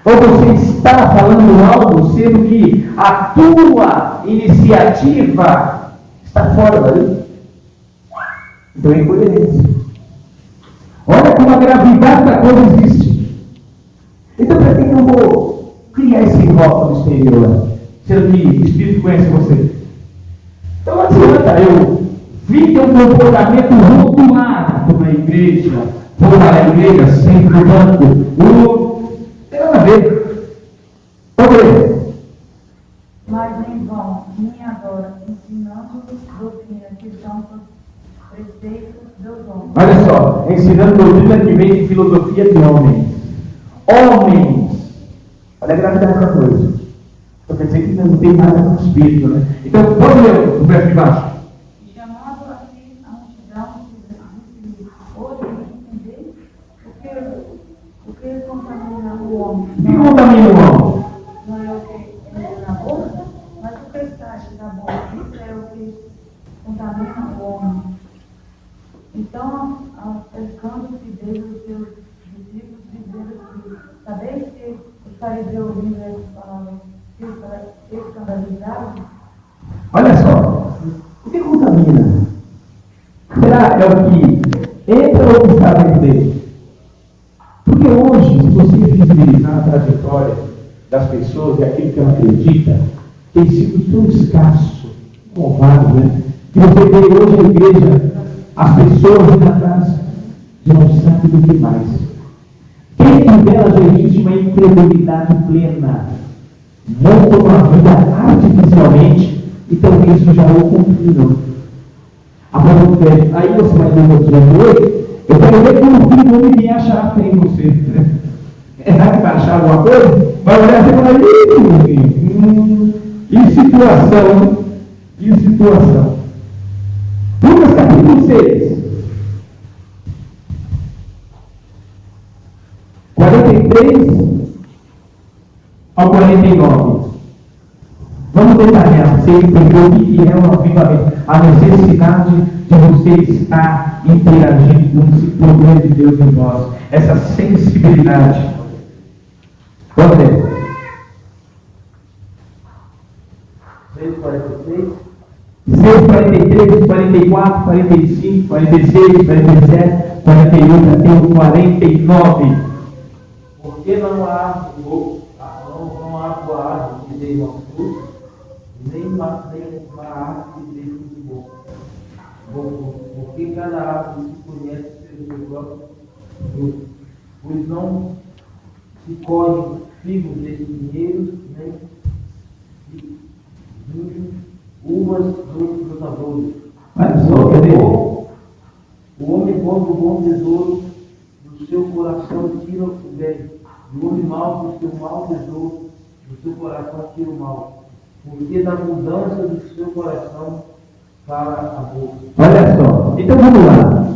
Ou você está falando algo sendo que a tua iniciativa está fora dali? Então é incoerência. Olha como a gravidade da coisa existe. Então para que eu vou criar esse rótulo exterior? Sendo que o Espírito conhece você. Então não adianta eu vir ter um comportamento rotulado na igreja, vou para a igreja sempre no banco, tem nada a ver. Pode ver. Mas em vão me adora, ensinando doutrinas que são preceitos dos homens. Olha só, ensinando doutrina que vem de filosofia de homens. Homens. Olha a gravidade da coisa. Então quer dizer que não tem nada com o Espírito, né? Então pode ler o verso de baixo. Chamando assim a multidão de hoje entender o que contamina o homem. O que contamina o homem? Não é o que é na boca, mas o que sai da boca. Isso é o que contamina o homem. Então, acercando-se dele os seus discípulos, dizendo assim: sabeis que os fariseus ouvindo essas palavras se escandalizaram? Olha só, o que contamina? Será é o que entra ou que está dentro dele? Porque hoje, se você visibilizar a trajetória das pessoas e aquilo que ela acredita, tem sido tão escasso, covarde, né? Que você vê hoje na igreja, as pessoas indo atrás de não sabe do que mais. Dentro dela já existe uma incredulidade plena. Montam uma vida artificialmente, então isso já o cumpriram. Aí você vai ver o dia 8, eu quero ver como o filho não vier achar fé em você. É que vai achar alguma coisa? Vai olhar e falar, e situação, e situação. Lucas capítulo 6. 43 ao 49. Vamos detalhar, você entendeu o que é o avivamento, a necessidade de você estar interagindo com esse poder de Deus em nós, essa sensibilidade. Vamos ver. 43, 44, 45, 46, 47, 48, até o 49. Porque não há boa árvore que dê bom fruto, nem uma árvore que dê fruto bom. Porque cada árvore se conhece pelo seu próprio fruto. Pois não se colhem figos de espinheiros, nem uvas dos frutadores. Olha só, cadê? O homem bom do bom tesouro do seu coração tira o bem, e o homem mau do seu mau tesouro do seu coração tira o mal. Porque da abundância do seu coração fala a boca. Olha só, então vamos lá.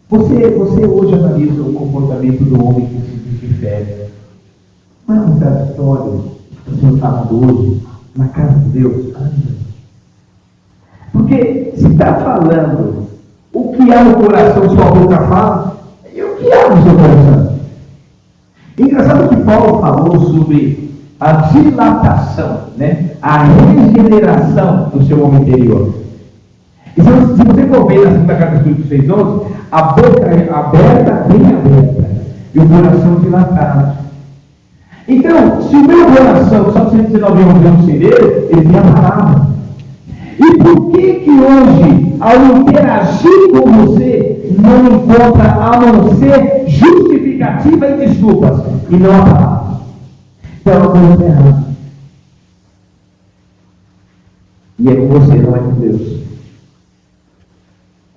Você hoje analisa o comportamento do homem que se difere. Não é um história, o Senhor está hoje na casa de Deus. Porque se está falando o que há no coração, sua boca fala, e o que há no seu coração? Engraçado que Paulo falou sobre a dilatação, né? A regeneração do seu homem interior. E se você for ver na segunda carta de Coríntios 6:11, a boca é aberta, bem aberta, e o coração dilatado. Então, se o meu coração, só 119 anos sem Deus, ele me amarava. E por que hoje, ao interagir com você, não encontra a não ser justificativa e desculpas, e não a palavra? Então, a coisa está errada. E é com você, não é com Deus.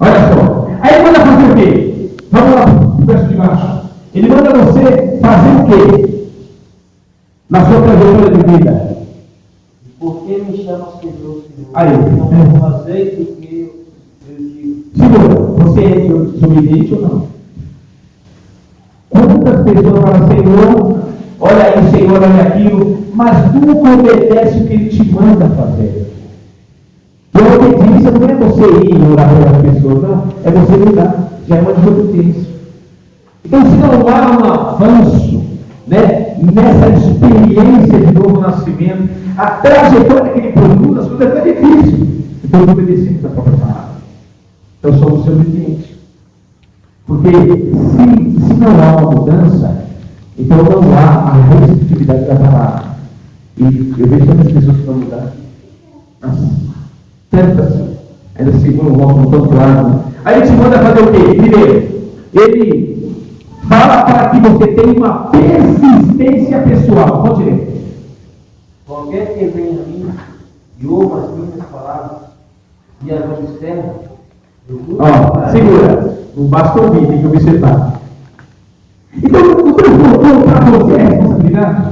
Olha só. Aí ele manda fazer o quê? Vamos lá para o verso de baixo. Ele manda você fazer o quê? Na sua trajetória de vida. Por que me chama Senhor, Senhor? Aí. Não fazeis o que eu digo. Segura, você é desobediente ou não? Quantas pessoas falam, Senhor, olha aí, Senhor, olha aquilo, mas nunca obedece o que Ele te manda fazer. E a obediência não é você ir orar pelas pessoas, não. É você mudar. Já é uma desobediência. Então, se não há um avanço, né, nessa experiência de novo nascimento, a trajetória que ele produz, as coisas ficam difíceis. Então, obedecemos a própria palavra. Então, somos obedientes. Porque se não há uma mudança, então não há a receptividade da palavra. E eu vejo tantas pessoas que vão mudar. Tantas. Ainda seguram o voto tão claro. Aí ele te manda fazer o quê? Primeiro, ele fala para que você tenha uma persistência pessoal. Pode ler. Qualquer que venha a mim e ouva as minhas palavras e as observe, segura. Não basta ouvir, tem que observar. Então, o transportou para você é responsabilidade.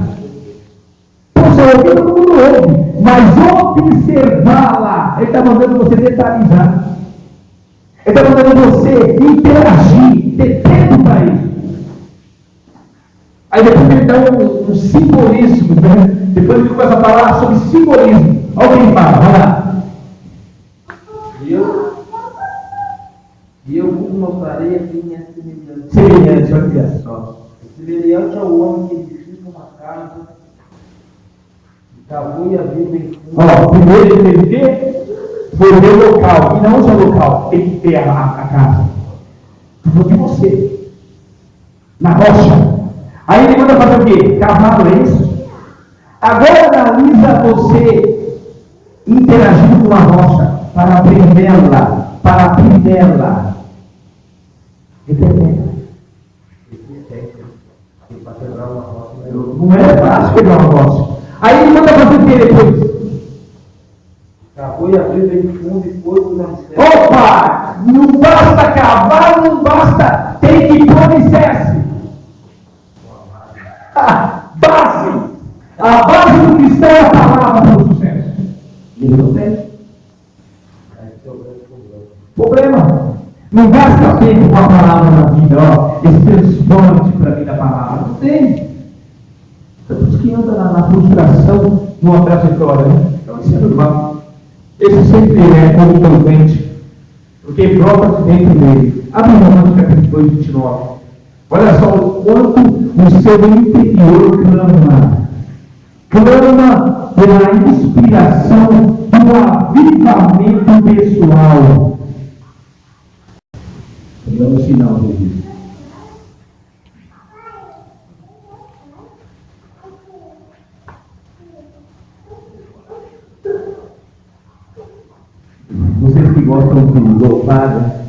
Poxa, ouvir todo mundo ouve, mas observá-la. Ele está mandando você detalhar. Ele está mandando você interagir, ter tempo para isso. Aí depois ele dá um simbolismo, né? Depois ele começa a falar sobre simbolismo. Olha o que ele fala, vai lá. E eu vos mostrarei a quem é semelhante. Semelhante, olha só. Semelhante ao homem que edifica uma casa, cavou e abriu bem fundo. Primeiro ele teve que foi ver o local, e não só o local, tem que ter a casa. Foi de você, na rocha. Aí ele manda fazer o quê? Cavado, é isso? Agora analisa você interagindo com a rocha para aprendê-la, Não é fácil quebrar uma rocha. Aí ele manda fazer o que depois? Cavou e abriu bem fundo e pôs os alicerces. Opa! Não basta cavar, não basta. Tem que pôr alicerce. Base. A base do cristão é a palavra para o sucesso. Ele não tem. Esse é o grande Problema. Não gasta tempo com a palavra na vida, esse transporte para a vida da palavra. Não tem. Tantos que andam na frustração numa trajetória, né? Então isso é normal. Esse sempre é concomitante, porque brota dentro dele. Abre Romanos capítulo 2, 29. Olha só o quanto o seu interior clama pela inspiração do do avivamento pessoal. Vamos final do vídeo. Vocês que gostam de louvar,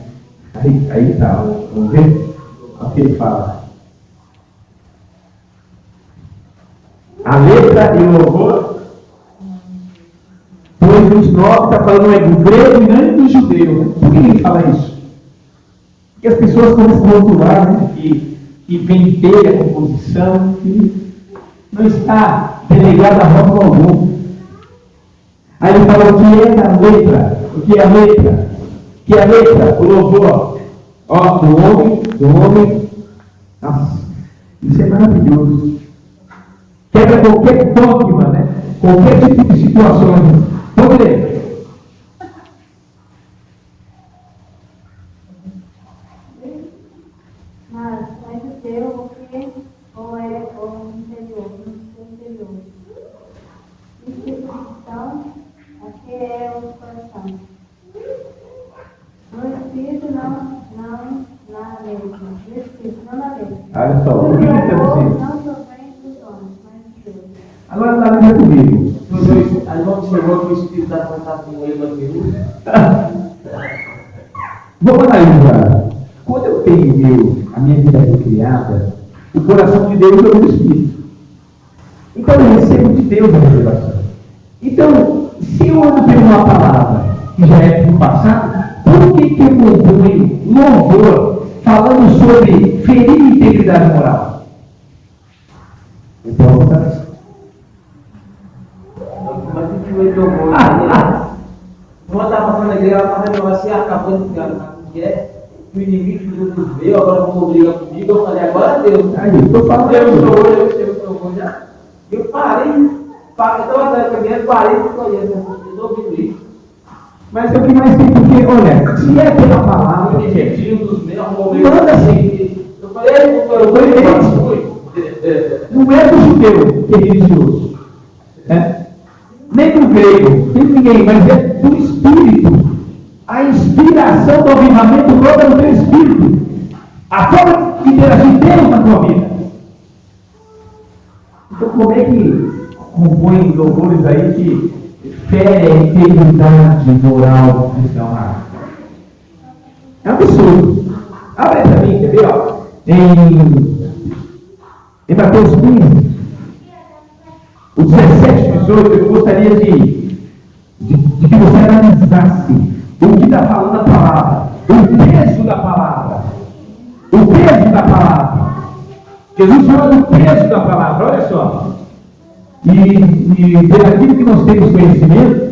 aí tá, vamos ver o que ele fala. A letra e o louvor, pois 29 está falando do grego e não do judeu. Né? Por que ele fala isso? Porque as pessoas começam a rotular, né? que ventei a composição, que não está delegada a rótulo algum. Aí ele fala o que é a letra, o que é a letra, o que é a letra, o louvor, ó, do homem, nossa, isso é maravilhoso. Quebra qualquer dogma, né? Qualquer tipo de situação. Vamos ler. Mas o teu, o que ou é o interior, no seu interior. Então, aqui é o coração. No Espírito, não na letra. No Espírito, não na letra. Olha só, o que ele está dizendo? Não provém dos homens, mas de Deus. Agora está lendo comigo. Aí vamos observar que o Espírito dá contato com ele aqui. Vamos analisar. Quando eu tenho a minha vida recriada, o coração de Deus é o Espírito. Então eu recebo de Deus a revelação. Então, se eu ando por uma palavra que já é do passado, por que eu componho louvor falando sobre ferir a integridade moral? O próprio coração. Mas o que ele tomou? Uma estava passando na igreja, ela estava assim, acabando de enganar a mulher, que o inimigo de Deus veio, agora vamos brigar comigo. Eu falei, agora Deus. Aí, eu estou falando. Deus trovou já. Eu parei, estava atrás da caminhada, parei e falei, eu estou ouvindo isso. Mas é o que mais tem, porque, olha, se é pela palavra, O objetivo dos meus arrumou manda assim. Eu falei, eu fui. Não é do judeu que é religioso, né? Nem do grego, nem de ninguém, mas é do Espírito. A inspiração do avivamento brota no teu Espírito. A forma de interagir Deus na tua vida. Então, como é que compõem louvores aí que ferem a integridade moral do cristão? É um absurdo. Abre para mim, quer ver? Ó, em Mateus 15, o 17 e 18, eu gostaria de que você analisasse o que está falando a palavra, o peso da palavra. O peso da palavra. Jesus fala do peso da palavra, olha só. E daquilo que nós temos conhecimento,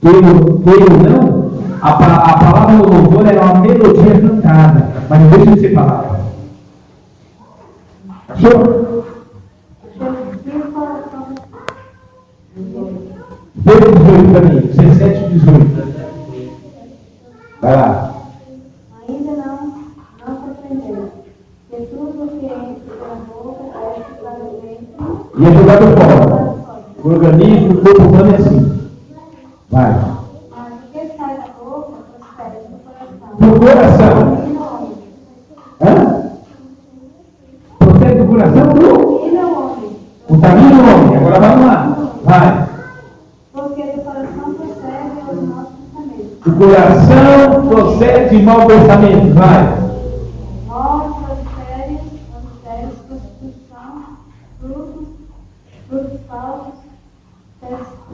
eu não, a palavra no louvor é uma melodia cantada, mas não deixa de ser palavra. Achou? Deu 18 para mim, 17 e 18. Vai lá. Ainda não compreendeu que tudo o que entra pela boca desce para dentro. E é jogado fora. O organismo, o corpo humano é assim. Vai. Mas o que sai da boca procede do coração. Do coração. E não homem. Hã? Procede do coração do? E não homem. Contamina o homem. Agora vamos lá. Vai. Porque do coração procede os nossos pensamentos. O coração procede de mau pensamento. Vai. Morte, adultério, prostituição, frutos falsos,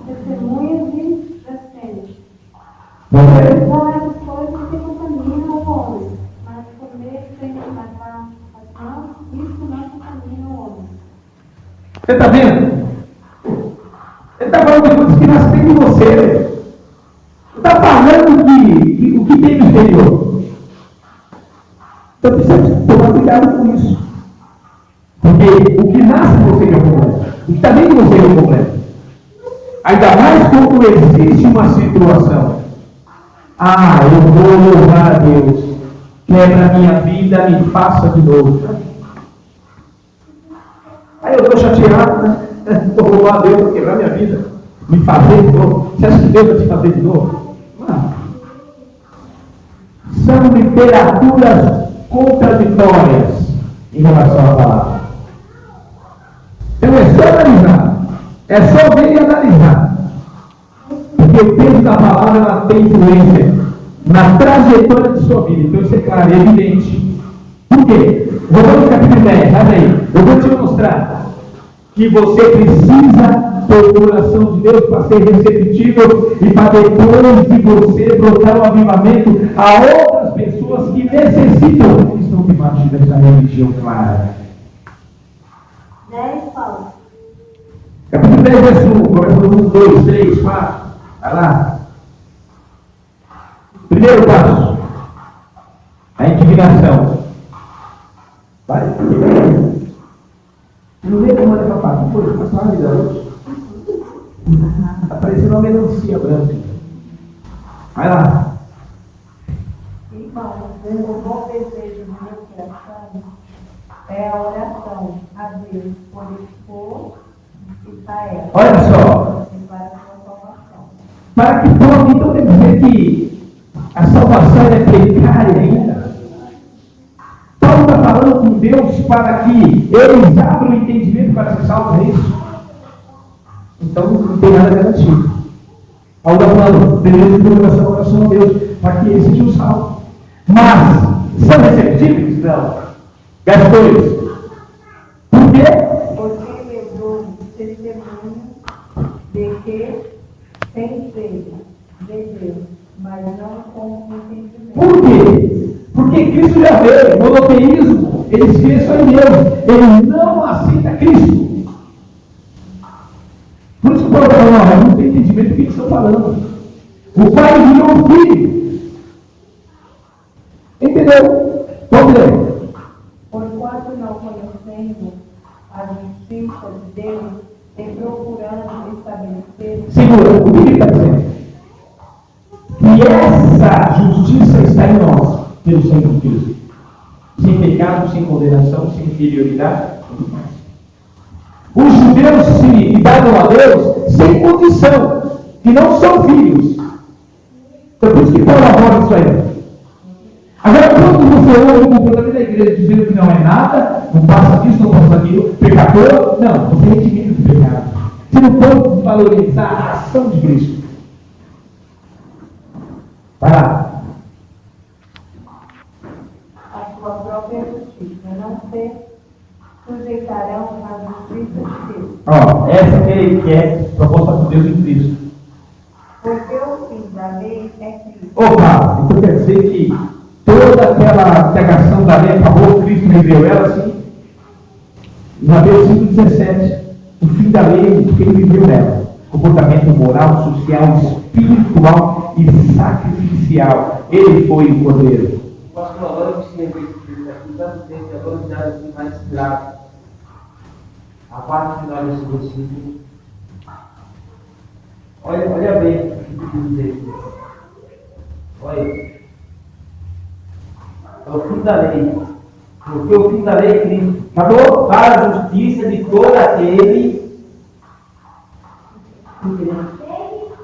testemunhas e blasfêmias. Vamos ver. Não essas coisas que contaminam o homem, mas comer sem lavar as mãos, isso não contamina o homem. Você está vendo? Ele está falando de coisas que nascem de você. Está falando que o que tem no exterior. Então precisa tomar cuidado com isso. Porque o que nasce de você é o problema. O que está dentro de você é o problema. Ainda mais quando existe uma situação. Eu vou louvar a Deus. Quebra a minha vida, me faça de novo. Aí eu estou chateado, né? Vou louvar a Deus para quebrar minha vida. me fazer de novo. Você acha que Deus vai te fazer de novo? Não. São literaturas contraditórias em relação à palavra. Então é só analisar. É só ver e analisar. Porque o texto da palavra ela tem influência na trajetória de sua vida. Então isso é claro, é evidente. Por quê? Romanos capítulo 10, olha aí. Eu vou te mostrar que você precisa do coração de Deus para ser receptível e para depois de você brotar um avivamento a outras pessoas que necessitam, que estão debaixo dessa religião clara. 10 fala. Capítulo 10, verso 1, começa no 1, 2, 3, 4. Vai lá. Primeiro passo, a indignação. Vai. Não vê como olha para papai. Pô, passou uma vida hoje. Está parecendo uma melancia branca. Vai lá. Irmãos, o bom desejo do meu coração é a oração a Deus por expor Israel. Olha só. E para a sua salvação. Para que pode então quer dizer que a salvação é precária ainda? Paulo está falando com Deus para que eles abram o entendimento para ser salvos, é isso? Então não tem nada garantido. Paulo está falando, beleza de oração a Deus, para que eles sejam salvos. Mas, são receptíveis? Não. Verso 2. Por quê? Porque levou testemunho de que tem fé de Deus, mas não com entendimento. Por quê? Porque Cristo já veio, monoteísmo, eles creem só em Deus, ele não aceita Cristo. Por isso que o Paulo está falando, não tem entendimento do que eles estão falando. O Pai enviou o Filho. Entendeu? Vamos ler. Porquanto não conhecendo a justiça de Deus e procurando estabelecer. Segura, o que ele está dizendo? Que essa justiça está em nós, pelo sangue de Cristo. Sem pecado, sem condenação, sem inferioridade, tudo mais. Os judeus se davam a Deus sem condição, que não são filhos. Então por isso que Paulo aborda isso aí. Agora, quando você ouve o comportamento da igreja dizendo que não é nada, não passa disso, não passa daquilo, pecador, não, você é redimido do pecado. Você não pode valorizar a ação de Cristo. Vai lá. A sua própria justiça, não se sujeitarão à justiça de Deus. Ó, essa que é proposta por Deus em Cristo. Porque o fim da lei é Cristo. Opa, então quer dizer que toda aquela pregação da lei acabou, Cristo viveu ela assim? No versículo 5:17, o fim da lei, porque ele viveu nela. Comportamento moral, social, espiritual e sacrificial. Ele foi o cordeiro. Pastor, agora eu preciso ver isso aqui, tanto tempo, agora eu já fui mais grave. A parte final desse versículo. Olha bem o que diz ele. Olha. É o fim da lei. Porque o fim da lei é Cristo. Acabou? Para a justiça de todo aquele.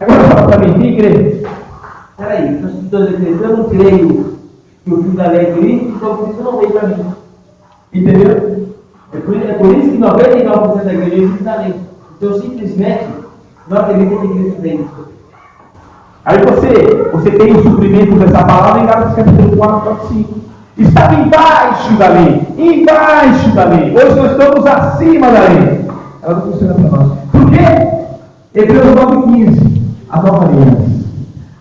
Agora fala para mim, quem crê? Peraí, eu não creio que o fim da lei é Cristo, então por isso não veio para mim. Entendeu? É por isso que 99% da igreja é o fim da lei. Então simplesmente não acredita que Cristo vem. Aí você tem o suprimento dessa palavra em Gálatas capítulo 4, 4, 5. Estava embaixo da lei. Embaixo da lei. Hoje nós estamos acima da lei. Ela não funciona para nós. Por quê? Hebreus 9,15. A nova aliança.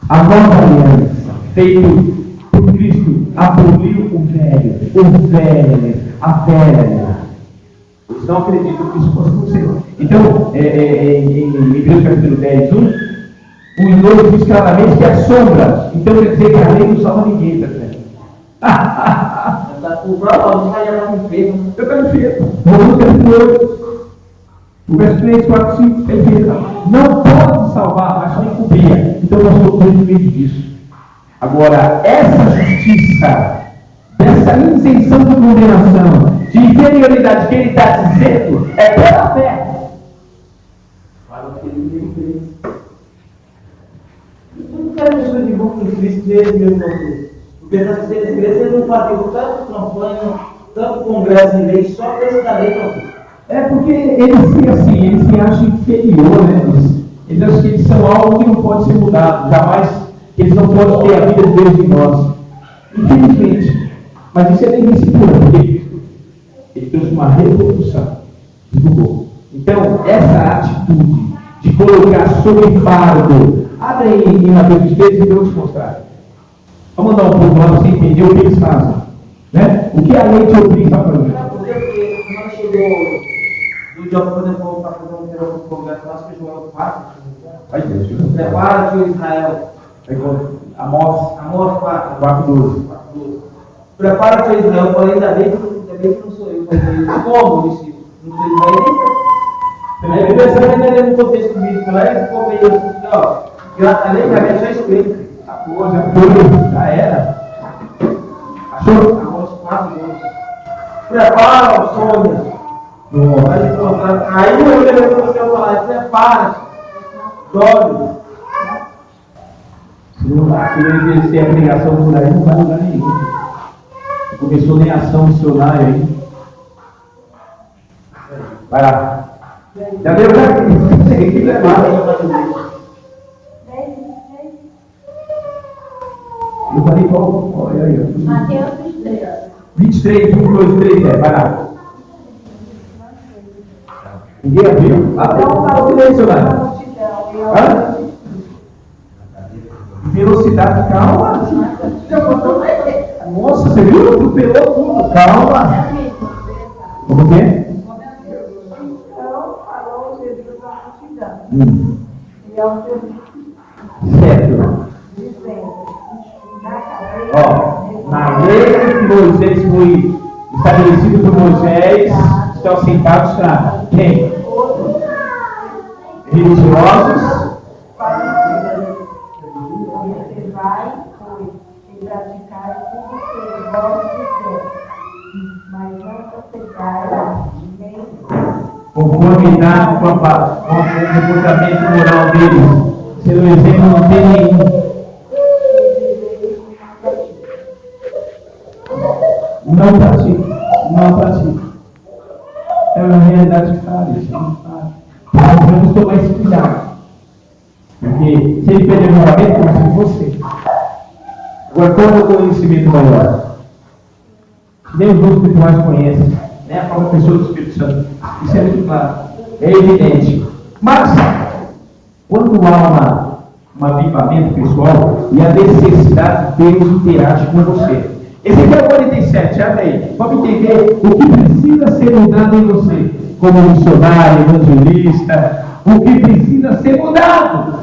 A nova aliança. Feito por Cristo. Aboliu o velho. A velha aliança. Eles não acreditam que isso possa acontecer. Então, em Hebreus capítulo 10, 1, o idoso diz claramente que é sombra. Então quer dizer que a lei não salva ninguém, tá certo? O próprio já está enfermo. Eu estou enfermo. Romanos capítulo 8. O verso 3, 4, 5, está enfermo. Não pode salvar, mas só encobrir. Então nós estamos no meio disso. Agora, essa justiça, dessa isenção de condenação, de inferioridade que ele está dizendo, é pela fé. Para o que ele fez. vezes mesmo você. Porque essas 6 igrejas não faziam tanto campanha, tanto congresso de lei, só para esse da lei para você. É porque eles se acham inferior, né? Eles acham que eles são algo que não pode ser mudado, jamais que eles não podem ter a vida de Deus em nós. Infelizmente. Mas isso é delícia pura, porque ele trouxe uma revolução. Divulgou. Então, essa atitude de colocar sob fardo, abre aí em Mateus 23 e eu vou te mostrar. Vamos dar um pouco lá para você entender o que eles fazem. Né? O que a lei te obriga a fazer? Porque quando chegou do dia para fazer um congresso lá, que João 4, Vai Deus. prepara-te, Israel. Amós 4:12. Prepara-te, Israel, porém da lei que não sou eu. Como, discípulo? Não sou israelita? Aí a Bíblia vai entender no contexto bíblico lá, e ficou meio assim, ó, a lei já é só escrita. A coisa toda já era. Achou? Amós 4:12. Prepara, Sônia. Aí eu lembro que você vai falar, prepara-te, dorme. Se não exercer a pregação por aí, não vai lugar nenhum. Começou nem ação missionária aí. Vai lá. Já deu pra que levar. Eu falei qual? Olha aí. Mateus 23. 23, 1, 2, 3, vai lá. Ninguém abriu? Até o carro silenciado. Velocidade, calma. Nossa, você viu? Atropelou tudo. Calma. Como que é? Então, falou Jesus à multidão. E ao seu Certo. dizendo, Na lei que Moisés foi estabelecido por Moisés, estão sentados para quem? Religiosos. Você vai, pois, e praticar tudo que vós disser, mas não procedais nem Conformidade com o comportamento moral deles. Seu exemplo não tem nenhum. Não pratica. É uma realidade clara, isso não faz. Precisamos tomar esse cuidado. Porque se ele perder o mandamento, começa com você. Agora, qual é o conhecimento maior? Nem os outros espirituais conhecem, né? A própria pessoa do Espírito Santo. Isso é muito claro, é evidente. Mas, quando há um avivamento pessoal e a necessidade, Deus interage com você. Ezequiel 47, abre aí. Vamos entender o que precisa ser mudado em você, como missionário, evangelista, o que precisa ser mudado.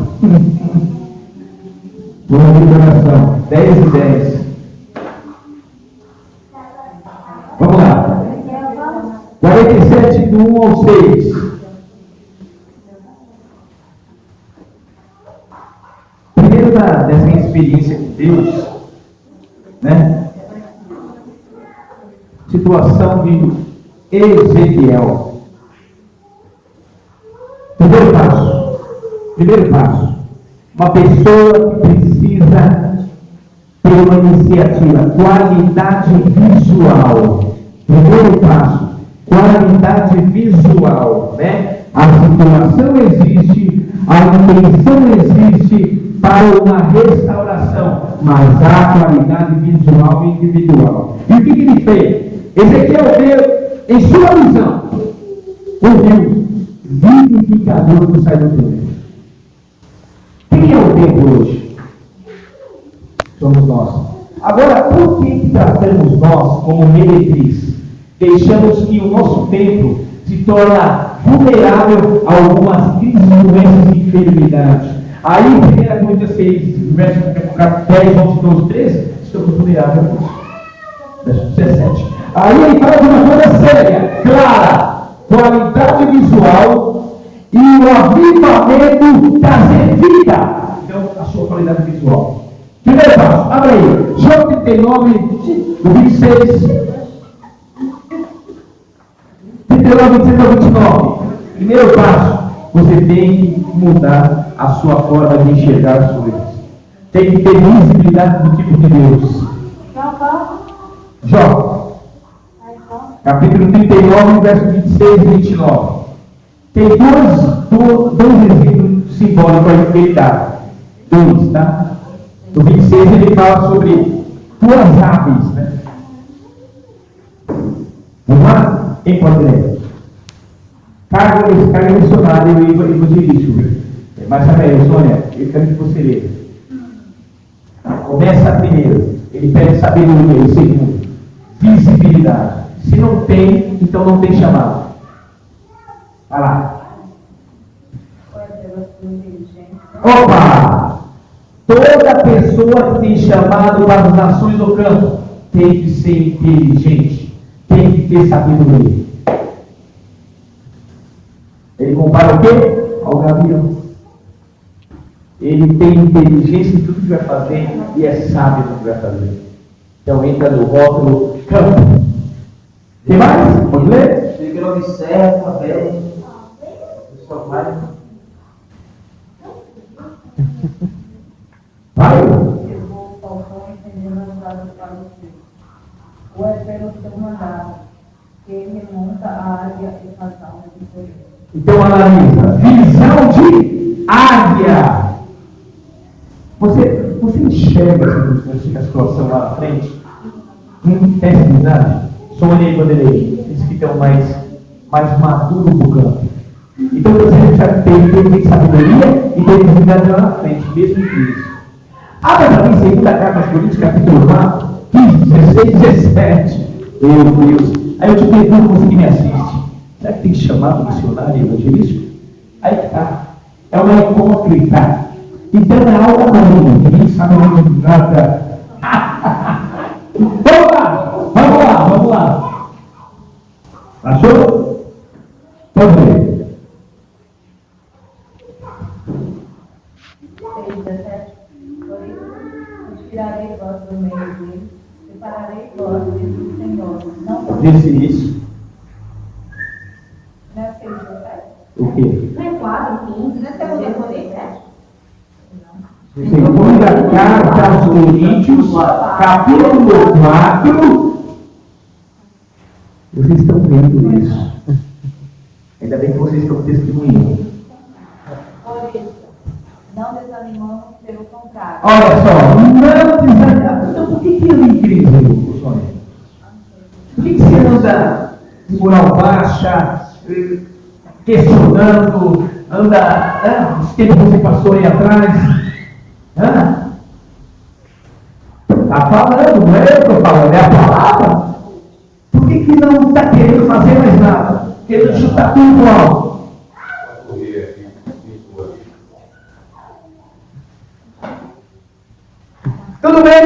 Vamos ver a oração. 10 e 10. Vamos lá. 47, do 1 ao 6. Primeiro dessa experiência com Deus, né? Situação de Ezequiel. Primeiro passo. Uma pessoa que precisa ter uma iniciativa, qualidade visual. Primeiro passo, qualidade visual, né? A situação existe, a intenção existe para uma restauração, mas há qualidade visual e individual. E o que ele fez? Ezequiel veio, em sua visão, o Deus vivificador que sai do templo. Quem é o templo hoje? Somos nós. Agora, por que tratamos nós como meretriz? Deixamos que o nosso templo se torna vulnerável a algumas crises, doenças e enfermidades. Aí, 1 Coríntios 6, verso 10, 11, 12, 13, estamos vulneráveis a isso. Verso 17. Aí ele fala de uma coisa séria, clara, qualidade visual e o avivamento trazer vida. Então, a sua qualidade visual. Primeiro passo, abre aí, João 39, do 26, 39, 26 ao 29. Primeiro passo, você tem que mudar a sua forma de enxergar as coisas. Tem que ter visibilidade do tipo de Deus. Jó, capítulo 39, verso 26 e 29. Tem dois exemplos simbólicos aí que ele dá. Dois, tá? No 26 ele fala sobre duas aves, né? Uma, quem pode ler? Carga missionária e o evangelístico. Mas sabe, Sônia, eu quero que você lê. Começa primeiro. Ele pede sabedoria. E segundo, visibilidade. Se não tem, então não tem chamado. Vai lá. Opa! Toda pessoa que tem chamado para as nações do campo tem que ser inteligente. Tem que ter sabedoria. Ele compara o quê? Ao gavião. Ele tem inteligência em tudo que vai fazer e é sábio no que vai fazer. Então entra no rótulo campo. Tem mais? Pode ler? Ele observa bem. Só vai. Vai. O é pelo seu mandado, que remonta a águia e faz alma de poder. Então analisa. Visão de águia. Você enxerga essa situação lá na frente? Pesquisar. Sônia e Vanderlei, eles que estão mais maduros no campo. Então você já tem sabedoria e tem visibilidade lá na frente, mesmo que isso. Abra para mim, segunda carta aos Coríntios, capítulo 4, 15, 16, 17. Meu Deus. Aí eu te pergunto, você que me assiste, será que tem que chamar o missionário evangelístico? Aí que está. É uma hipócrita. Então é algo anônimo, ninguém sabe onde nada. Vamos lá. Achou? Pode ver. 17. Por isso, os tirarei vós do meio dele, separarei vós do Senhor. Não Disse isso. Não é 6, 17? O quê? Não é 4, 15, não é 17? Segunda carta aos Coríntios, capítulo 4. Vocês estão vendo isso. Ainda bem que vocês estão testemunhando. Por isso, não desanimamos, pelo contrário. Olha só, não desanimamos. Então por que ele em crise, Sônia? Por que você anda de moral baixa, questionando, anda, os tempos que você passou aí atrás? Está falando, não é eu que estou falando, é a palavra. Por que não está querendo fazer mais nada? Querendo chutar tudo pro alto? Tudo bem?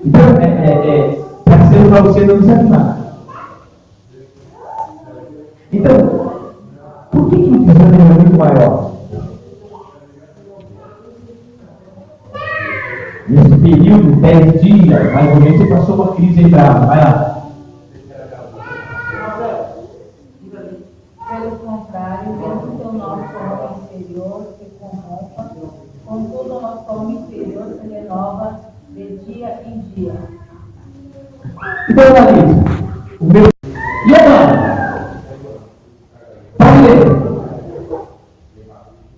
Então, está sendo para você não desanimar. Então, por que o desânimo é muito maior? Nesse período, 10 dias, mais ou menos, você passou uma crise em brava. Vai lá. Pelo contrário, mesmo que o nosso homem interior se corrompa, contudo o nosso homem interior se renova de dia em dia. Então, analisa. E agora? Pode ler.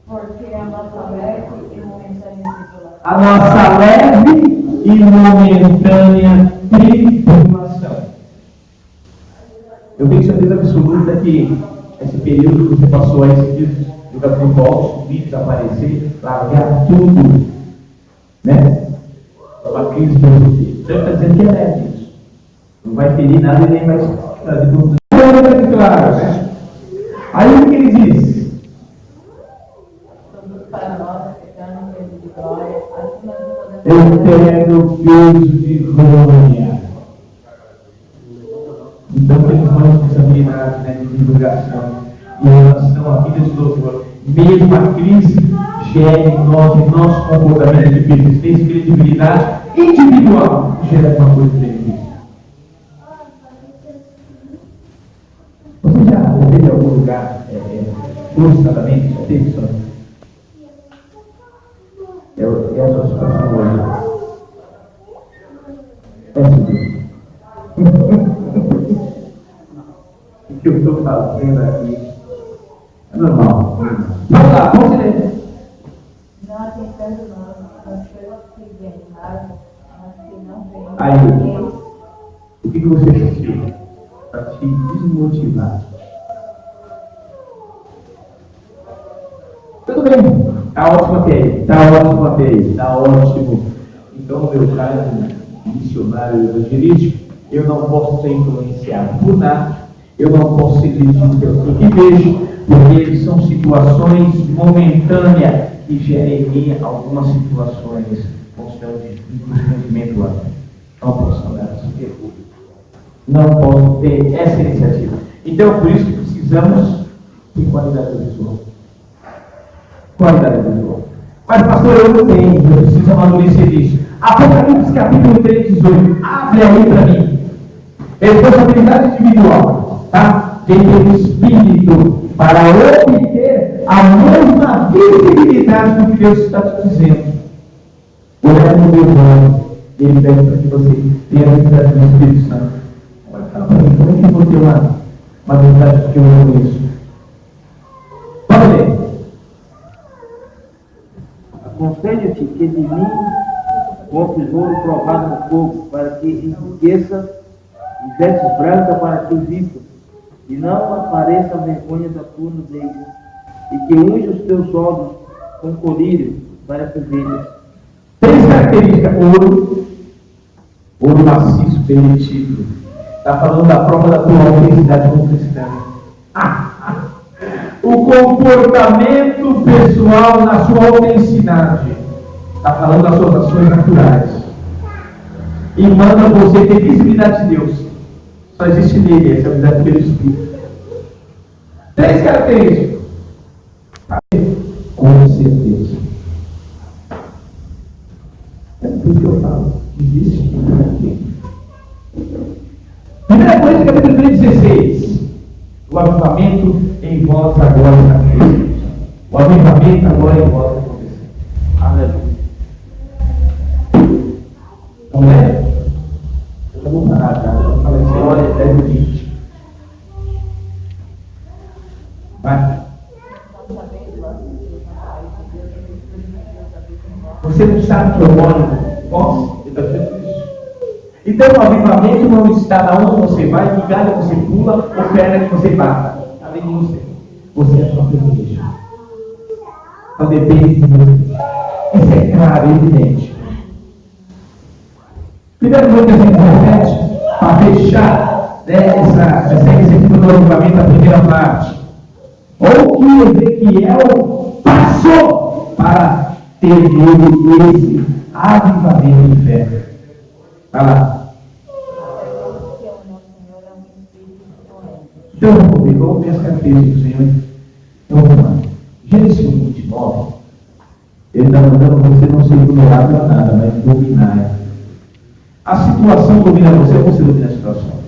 Porque a nossa leve e momentânea tribulação. A nossa leve e momentânea tribulação. Eu tenho certeza absoluta que esse período que você passou aí, esse dia do Gabriel subir, desaparecer, largar tudo, né? É uma crise de você. Então está dizendo que é leve isso. Não vai ferir nada e nem vai trazer dúvidas. Claro, né? Aí o que ele diz? Produz para nós eterno peso de glória, acima de todas as Eterno peso de glória. Então temos uma responsabilidade, né, de divulgação em relação à vida do Doutor. Mesmo a crise gera em nós, em nosso comportamento de persistência e credibilidade individual, gera uma coisa benefício. jogar forçadamente, já teve só. É a sua situação hoje. É subir. O que eu estou fazendo aqui é normal. Vamos lá, vamos ler. Não atentando nas coisas que vêm errado, mas que não vêm. Aí, o que você precisa para te desmotivar? Tudo bem, está ótimo até aí, está ótimo. Então, no meu caso, missionário evangelístico, eu não posso ser influenciado por nada, eu não posso ser dirigido pelo que vejo, porque são situações momentâneas que gerem em mim algumas situações constantes de entendimento lá. Não posso andar assim, não posso ter essa iniciativa. Então, por isso que precisamos de qualidade visual. Qualidade visual. Mas, pastor, eu não tenho, eu preciso amadurecer isso. Apocalipse capítulo 3, 18. Abre aí para mim. Responsabilidade individual, tá? Tem o Espírito para obter a mesma visibilidade do que Deus está te dizendo. Olha no meu nome, ele pede para que você tenha a visibilidade do Espírito Santo. Agora fala para mim, como é que eu vou ter uma visibilidade que eu não conheço? Vamos ler. Aconselho-te que de mim compres ouro provado no fogo, para que enriqueça, e vestes brancas para que vistas, e não apareça a vergonha da tua nudez, e que unge os teus olhos com colírio, para que vejas. 3 características: ouro maciço, derretido. Está falando da prova da tua autenticidade como cristã. O comportamento pessoal na sua autenticidade. Está falando das suas ações naturais. E manda você ter visibilidade de Deus. Só existe nele essa visibilidade pelo Espírito. 3 características. Com certeza. É por isso que eu falo. Existe aqui. 1 Coríntios capítulo 3, 16. O avivamento em vós agora está acontecendo. O avivamento agora em vós está acontecendo. Aleluia. Não é? Eu vou parar já. Eu vou falar isso. Olha, 10 e 20. Vai. Você não sabe que eu moro em vós? Ele está dizendo isso. Então o avivamento não está na onde você vai, que galho você pula, ou perna que você bata. Além de você. Você é a própria igreja. Então depende de você. Isso é claro, é evidente. 1 Coríntios 17, para fechar essa iniciativa do avivamento, a primeira parte. Ou que Ezequiel passou para ter nele esse avivamento de fé. Vai lá. Então vamos ver as características do Senhor. Então vamos lá. Gênesis 1:29. Ele está mandando você não ser vulnerável a nada, mas dominar. A situação domina você ou você domina a situação?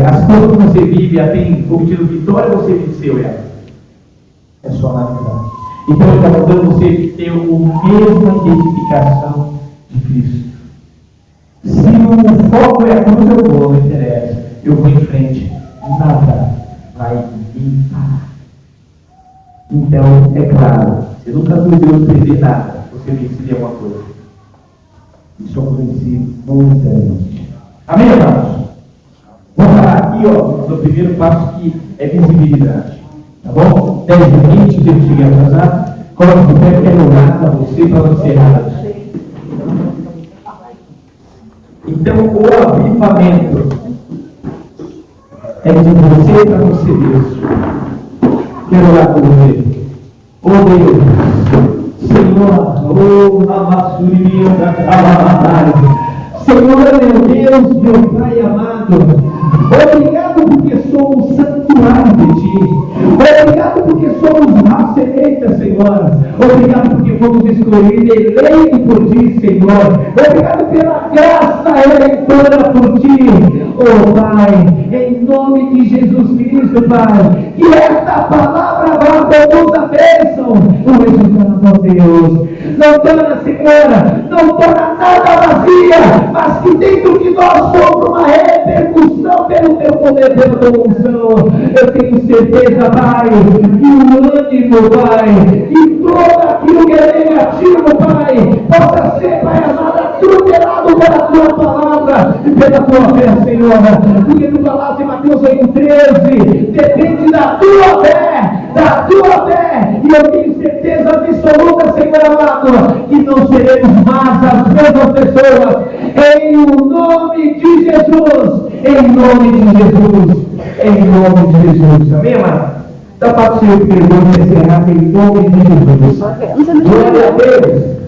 A situação que você vive, ela tem obtido vitória ou você venceu ela? É só analisar. Então ele está mandando você ter a mesma identificação de Cristo. Se o foco é a cruz, eu vou, não interessa. Eu vou em frente. Nada vai me parar. Então, é claro, você nunca viu Deus perder nada. Você venceria alguma coisa. E só venci momentaneamente. Amém, irmãos? Vamos falar aqui, do primeiro passo, que é visibilidade. Tá bom? 10 e 20, se eu chegar atrasado, coloque o pé, quero orar para você, para não encerrar. Então, o avivamento é de você para você mesmo. Quero orar por você. Oh Deus, Senhor, Senhor, meu Deus, meu Pai amado, obrigado porque sou um santuário de Ti. Obrigado porque somos raça eleita, Senhor. Obrigado porque fomos escolhidos, eleitos por Ti, Senhor. Obrigado pela graça eleitora por Ti. Oh Pai, em nome de Jesus Cristo, Pai, que esta palavra vá produzir a bênção, o resultado, ó Deus. Não torna, Senhora, não torna nada vazia, mas que dentro de nós sopra uma repercussão pelo Teu poder, pela Tua unção. Eu tenho certeza, Pai, que o ânimo, Pai, que tudo aquilo que é negativo, Pai, possa ser, Pai amado, atropelado pela Tua palavra e pela Tua fé, Senhor. Porque Tu falaste em Mateus 8,13, depende da Tua fé, e eu tenho certeza absoluta, Senhor amado, que não seremos mais as mesmas pessoas, em nome de Jesus, em nome de Jesus, em nome de Jesus, amém, amado? Da parte do Senhor, que eu vou encerrar em nome de Jesus. Glória a Deus.